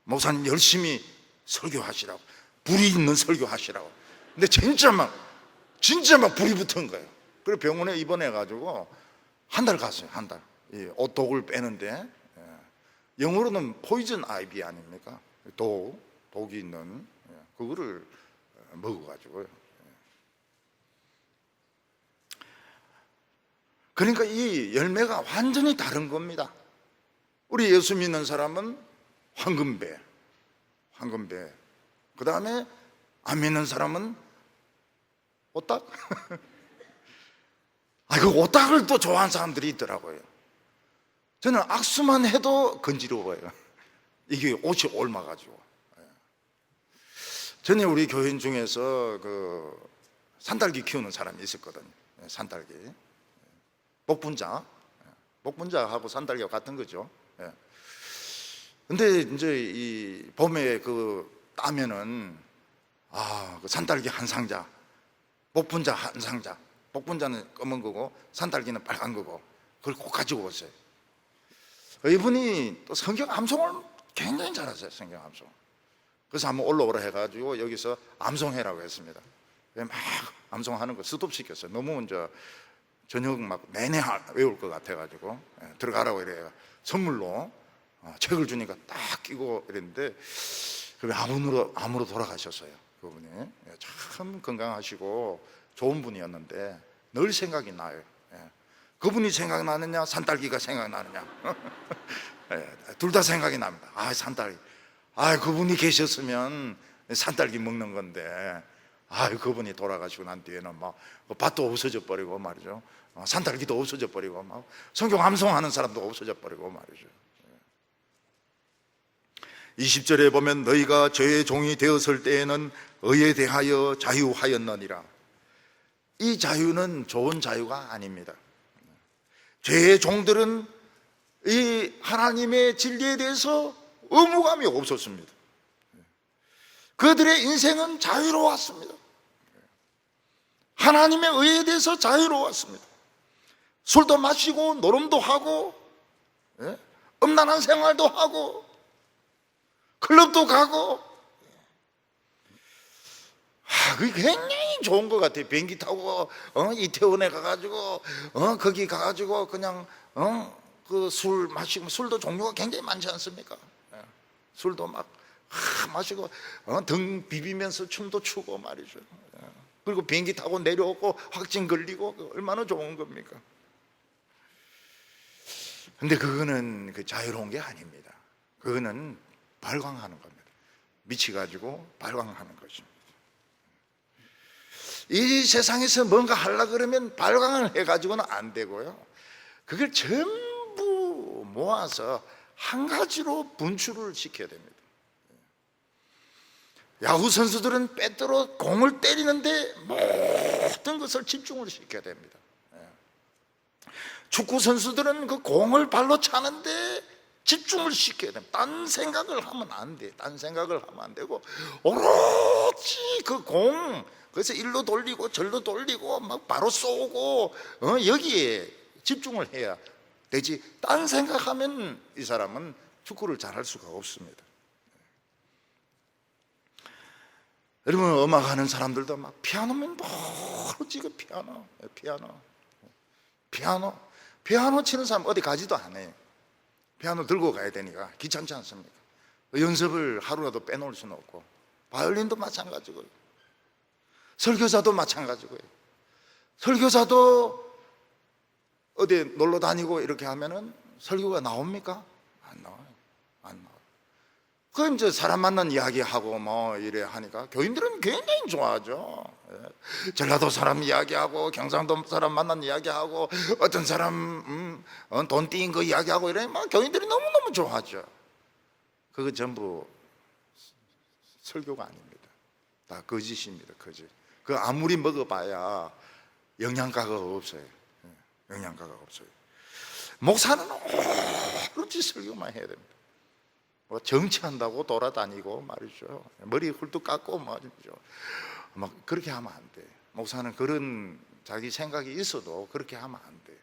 목사님 열심히 설교하시라고, 불이 있는 설교하시라고. 근데 진짜 막 불이 붙은 거예요. 그래서 병원에 입원해가지고 한 달 갔어요. 한 달. 이 옷독을 빼는데, 영어로는 포이즌 아이비 아닙니까? 독이 있는 그거를 먹어가지고요. 그러니까 이 열매가 완전히 다른 겁니다. 우리 예수 믿는 사람은 황금배. 그 다음에 안 믿는 사람은 오딱. 그 오딱을 또 좋아하는 사람들이 있더라고요. 저는 악수만 해도 건지러워요. 이게 옷이 옮아가지고. 전에 우리 교인 중에서 그 산딸기 키우는 사람이 있었거든요. 산딸기. 목분자하고 산딸기가 같은 거죠. 근데 이제 이 봄에 그 따면은 그 산딸기 한 상자, 목분자 한 상자. 목분자는 검은 거고 산딸기는 빨간 거고, 그걸 꼭 가지고 오세요. 이분이 또 성경 암송을 굉장히 잘하세요. 성경 암송. 그래서 한번 올라오라 해가지고 여기서 암송해라고 했습니다. 막 암송하는 거 스톱시켰어요. 너무 이제 저녁 막 내내 외울 것 같아가지고 들어가라고 이래요. 선물로 책을 주니까 딱 끼고 이랬는데 암으로 돌아가셨어요. 그분이 참 건강하시고 좋은 분이었는데 늘 생각이 나요. 그분이 생각나느냐, 산딸기가 생각나느냐. 둘 다 생각이 납니다. 산딸기. 그분이 계셨으면 산딸기 먹는 건데, 그분이 돌아가시고 난 뒤에는 막 밭도 없어져 버리고 말이죠. 산딸기도 없어져 버리고 막 성경 암송하는 사람도 없어져 버리고 말이죠. 20절에 보면 너희가 죄의 종이 되었을 때에는 의에 대하여 자유하였느니라. 이 자유는 좋은 자유가 아닙니다. 죄의 종들은 이 하나님의 진리에 대해서 의무감이 없었습니다. 그들의 인생은 자유로웠습니다. 하나님의 의에 대해서 자유로웠습니다. 술도 마시고 노름도 하고 음란한 생활도 하고 클럽도 가고, 그게 굉장히 좋은 것 같아요. 비행기 타고 이태원에 가가지고 거기 가가지고 그냥 그 술 마시고, 술도 종류가 굉장히 많지 않습니까? 술도 막 마시고 등 비비면서 춤도 추고 말이죠. 그리고 비행기 타고 내려오고 확진 걸리고, 얼마나 좋은 겁니까? 근데 그거는 그 자유로운 게 아닙니다. 그거는 발광하는 겁니다. 미치가지고 발광하는 것입니다. 이 세상에서 뭔가 하려고 그러면 발광을 해가지고는 안 되고요, 그걸 전부 모아서 한 가지로 분출을 시켜야 됩니다. 야구 선수들은 빼도록 공을 때리는데 모든 것을 집중을 시켜야 됩니다. 축구 선수들은 그 공을 발로 차는데 집중을 시켜야 됩니다. 딴 생각을 하면 안 돼. 딴 생각을 하면 안 되고 오로지 그 공, 그래서 일로 돌리고 절로 돌리고 막 바로 쏘고 여기에 집중을 해야 되지, 딴 생각하면 이 사람은 축구를 잘할 수가 없습니다. 여러분, 음악하는 사람들도 막 피아노면 모르지. 그 피아노 치는 사람 어디 가지도 않아요. 피아노 들고 가야 되니까 귀찮지 않습니까? 연습을 하루라도 빼놓을 수는 없고, 바이올린도 마찬가지고요, 설교자도 마찬가지고요. 설교자도 어디 놀러 다니고 이렇게 하면은 설교가 나옵니까? 안 나와요. 그 이제 사람 만난 이야기하고 뭐 이래 하니까 교인들은 굉장히 좋아하죠. 전라도 사람 이야기하고 경상도 사람 만난 이야기하고 어떤 사람 돈 띄인 거 이야기하고 이러면 막 교인들이 너무너무 좋아하죠. 그거 전부 설교가 아닙니다. 다 거짓입니다. 거짓. 그 아무리 먹어봐야 영양가가 없어요. 영양가가 없어요. 목사는 오로지 설교만 해야 됩니다. 뭐 정치한다고 돌아다니고 말이죠. 머리 훌뚝 깎고 말이죠. 막 그렇게 하면 안 돼. 목사는 그런 자기 생각이 있어도 그렇게 하면 안 돼.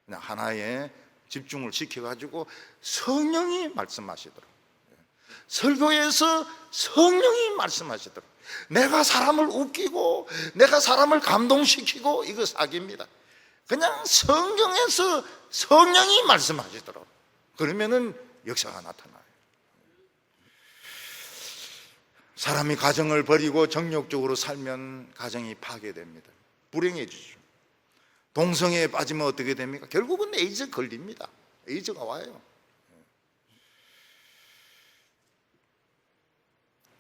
그냥 하나에 집중을 시켜가지고 성령이 말씀하시도록, 설교에서 성령이 말씀하시도록, 내가 사람을 웃기고 내가 사람을 감동시키고 이거 사기입니다. 그냥 성경에서 성령이 말씀하시도록, 그러면은 역사가 나타나요. 사람이 가정을 버리고 정욕적으로 살면 가정이 파괴됩니다. 불행해지죠. 동성애에 빠지면 어떻게 됩니까? 결국은 에이즈 걸립니다. 에이즈가 와요.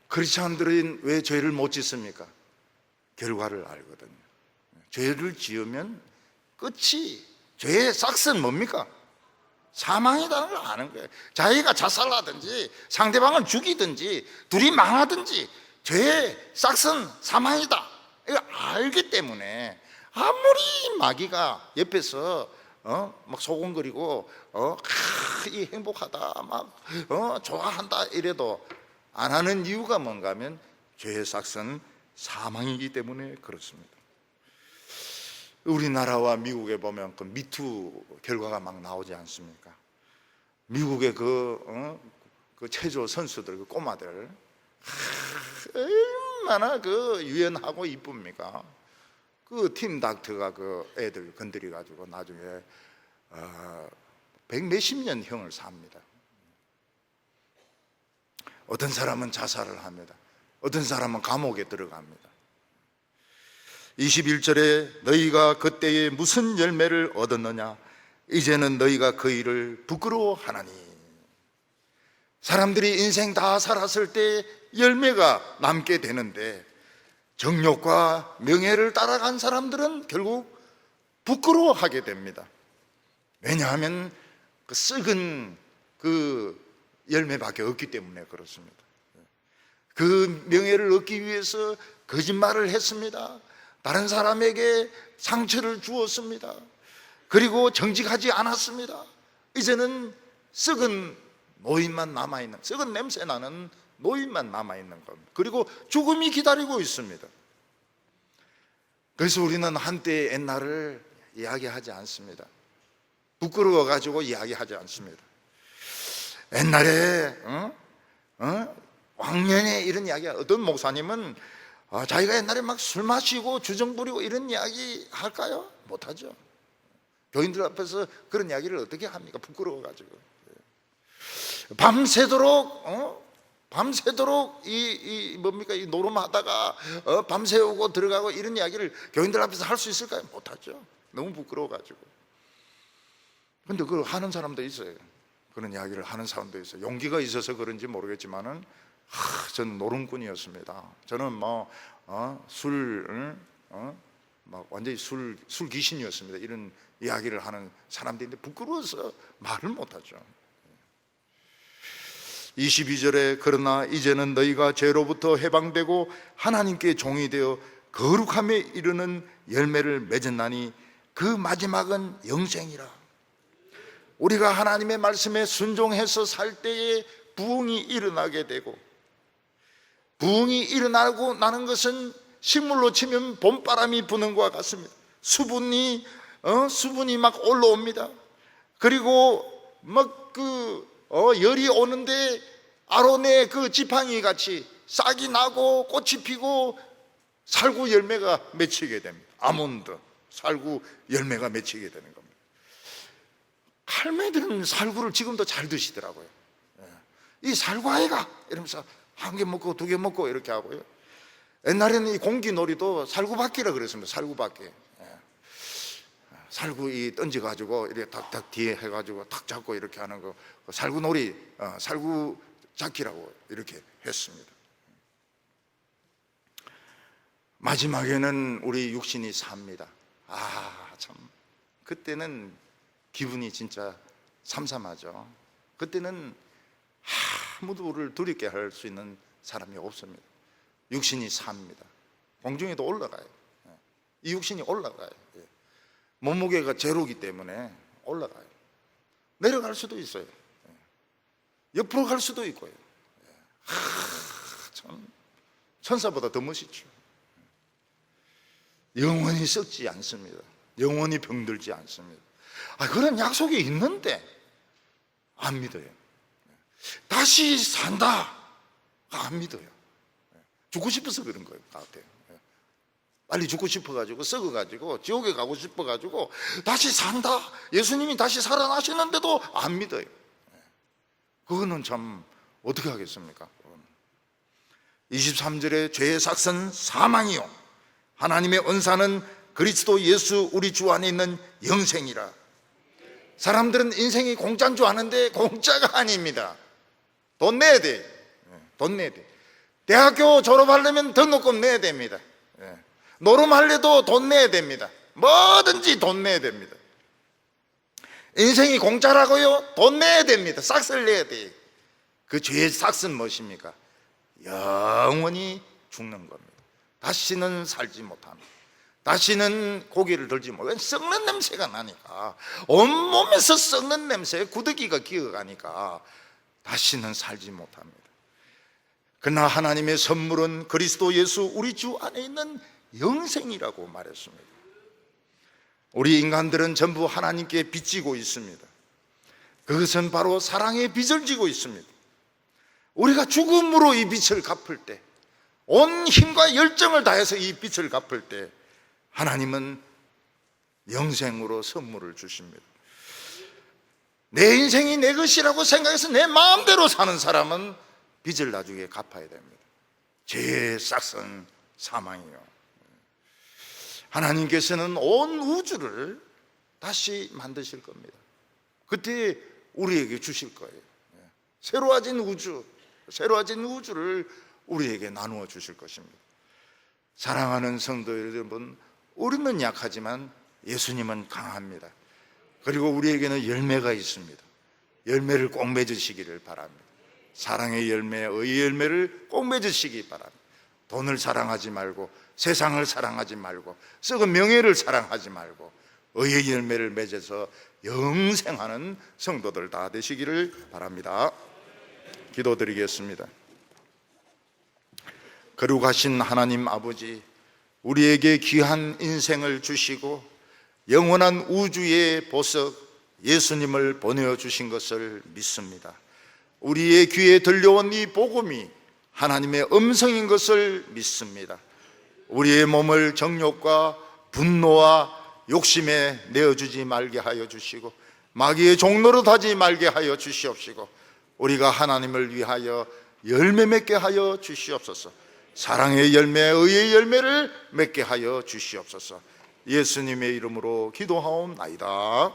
크리스찬들은 왜 죄를 못 짓습니까? 결과를 알거든요. 죄를 지으면 끝이, 죄의 싹은 뭡니까? 사망이라는 걸 아는 거예요. 자기가 자살하든지 상대방을 죽이든지 둘이 망하든지 죄의 싹은 사망이다. 이거 알기 때문에 아무리 마귀가 옆에서 막 소곤거리고 이 행복하다 막 좋아한다 이래도 안 하는 이유가 뭔가 하면 죄의 싹은 사망이기 때문에 그렇습니다. 우리나라와 미국에 보면 그 미투 결과가 막 나오지 않습니까? 미국의 그 체조 선수들, 그 꼬마들 얼마나 그 유연하고 이쁩니까? 그 팀 닥터가 그 애들 건드려 가지고 나중에 100몇십 년 형을 삽니다. 어떤 사람은 자살을 합니다. 어떤 사람은 감옥에 들어갑니다. 21절에 너희가 그때에 무슨 열매를 얻었느냐? 이제는 너희가 그 일을 부끄러워하나니. 사람들이 인생 다 살았을 때 열매가 남게 되는데 정욕과 명예를 따라간 사람들은 결국 부끄러워하게 됩니다. 왜냐하면 그 썩은 그 열매밖에 없기 때문에 그렇습니다. 그 명예를 얻기 위해서 거짓말을 했습니다. 다른 사람에게 상처를 주었습니다. 그리고 정직하지 않았습니다. 이제는 썩은 노인만 남아있는, 썩은 냄새 나는 노인만 남아있는 겁니다. 그리고 죽음이 기다리고 있습니다. 그래서 우리는 한때의 옛날을 이야기하지 않습니다. 부끄러워가지고 이야기하지 않습니다. 옛날에 왕년에 이런 이야기, 어떤 목사님은 자기가 옛날에 막 술 마시고 주정 부리고 이런 이야기 할까요? 못하죠. 교인들 앞에서 그런 이야기를 어떻게 합니까? 부끄러워가지고. 밤새도록 이 뭡니까? 이 노름하다가 밤새우고 들어가고 이런 이야기를 교인들 앞에서 할 수 있을까요? 못하죠. 너무 부끄러워가지고. 근데 그걸 하는 사람도 있어요. 그런 이야기를 하는 사람도 있어요. 용기가 있어서 그런지 모르겠지만은 저는 노름꾼이었습니다. 저는 막 완전히 술 귀신이었습니다. 이런 이야기를 하는 사람들인데 부끄러워서 말을 못하죠. 22절에 그러나 이제는 너희가 죄로부터 해방되고 하나님께 종이 되어 거룩함에 이르는 열매를 맺었나니 그 마지막은 영생이라. 우리가 하나님의 말씀에 순종해서 살 때에 부흥이 일어나게 되고, 부흥이 일어나고 나는 것은 식물로 치면 봄바람이 부는 것과 같습니다. 수분이 막 올라옵니다. 그리고 막 열이 오는데 아론의 그 지팡이 같이 싹이 나고 꽃이 피고 살구 열매가 맺히게 됩니다. 아몬드, 살구 열매가 맺히게 되는 겁니다. 할매들은 살구를 지금도 잘 드시더라고요. 이 살구 아이가 이러면서 한 개 먹고 두 개 먹고 이렇게 하고요. 옛날에는 이 공기놀이도 살구바퀴라 그랬습니다. 살구바퀴. 살구 던져가지고 이렇게 탁탁 뒤에 해가지고 탁 잡고 이렇게 하는 거 살구놀이, 살구잡기라고 이렇게 했습니다. 마지막에는 우리 육신이 삽니다. 참 그때는 기분이 진짜 삼삼하죠. 그때는 아무도 우리를 두렵게 할 수 있는 사람이 없습니다. 육신이 삽니다. 공중에도 올라가요. 이 육신이 올라가요. 몸무게가 제로기 때문에 올라가요. 내려갈 수도 있어요. 옆으로 갈 수도 있고요. 참 천사보다 더 멋있죠. 영원히 썩지 않습니다. 영원히 병들지 않습니다. 그런 약속이 있는데 안 믿어요. 다시 산다, 안 믿어요. 죽고 싶어서 그런 거예요. 같아요. 빨리 죽고 싶어가지고 썩어가지고 지옥에 가고 싶어가지고 다시 산다, 예수님이 다시 살아나시는데도 안 믿어요. 그거는 참 어떻게 하겠습니까? 23절에 죄의 삭은 사망이요 하나님의 은사는 그리스도 예수 우리 주 안에 있는 영생이라. 사람들은 인생이 공짜인 줄 아는데 공짜가 아닙니다. 돈 내야 돼. 돈 내야 돼. 대학교 졸업하려면 등록금 내야 됩니다. 노름하려도 돈 내야 됩니다. 뭐든지 돈 내야 됩니다. 인생이 공짜라고요? 돈 내야 됩니다. 싹을 내야 돼요. 그 죄의 싹은 무엇입니까? 영원히 죽는 겁니다. 다시는 살지 못합니다. 다시는 고기를 들지 못해요. 썩는 냄새가 나니까, 온몸에서 썩는 냄새에 구더기가 기어가니까 다시는 살지 못합니다. 그러나 하나님의 선물은 그리스도 예수 우리 주 안에 있는 영생이라고 말했습니다. 우리 인간들은 전부 하나님께 빚지고 있습니다. 그것은 바로 사랑의 빚을 지고 있습니다. 우리가 죽음으로 이 빚을 갚을 때, 온 힘과 열정을 다해서 이 빚을 갚을 때 하나님은 영생으로 선물을 주십니다. 내 인생이 내 것이라고 생각해서 내 마음대로 사는 사람은 빚을 나중에 갚아야 됩니다. 죄의 싹은 사망이요. 하나님께서는 온 우주를 다시 만드실 겁니다. 그때 우리에게 주실 거예요. 새로워진 우주를 우리에게 나누어 주실 것입니다. 사랑하는 성도 여러분, 우리는 약하지만 예수님은 강합니다. 그리고 우리에게는 열매가 있습니다. 열매를 꼭 맺으시기를 바랍니다. 사랑의 열매, 의의 열매를 꼭 맺으시기 바랍니다. 돈을 사랑하지 말고, 세상을 사랑하지 말고, 썩은 명예를 사랑하지 말고 의의 열매를 맺어서 영생하는 성도들 다 되시기를 바랍니다. 기도드리겠습니다. 거룩하신 하나님 아버지, 우리에게 귀한 인생을 주시고 영원한 우주의 보석 예수님을 보내주신 것을 믿습니다. 우리의 귀에 들려온 이 복음이 하나님의 음성인 것을 믿습니다. 우리의 몸을 정욕과 분노와 욕심에 내어주지 말게 하여 주시고 마귀의 종로로 타지 말게 하여 주시옵시고 우리가 하나님을 위하여 열매 맺게 하여 주시옵소서. 사랑의 열매, 의의 열매를 맺게 하여 주시옵소서. 예수님의 이름으로 기도하옵나이다.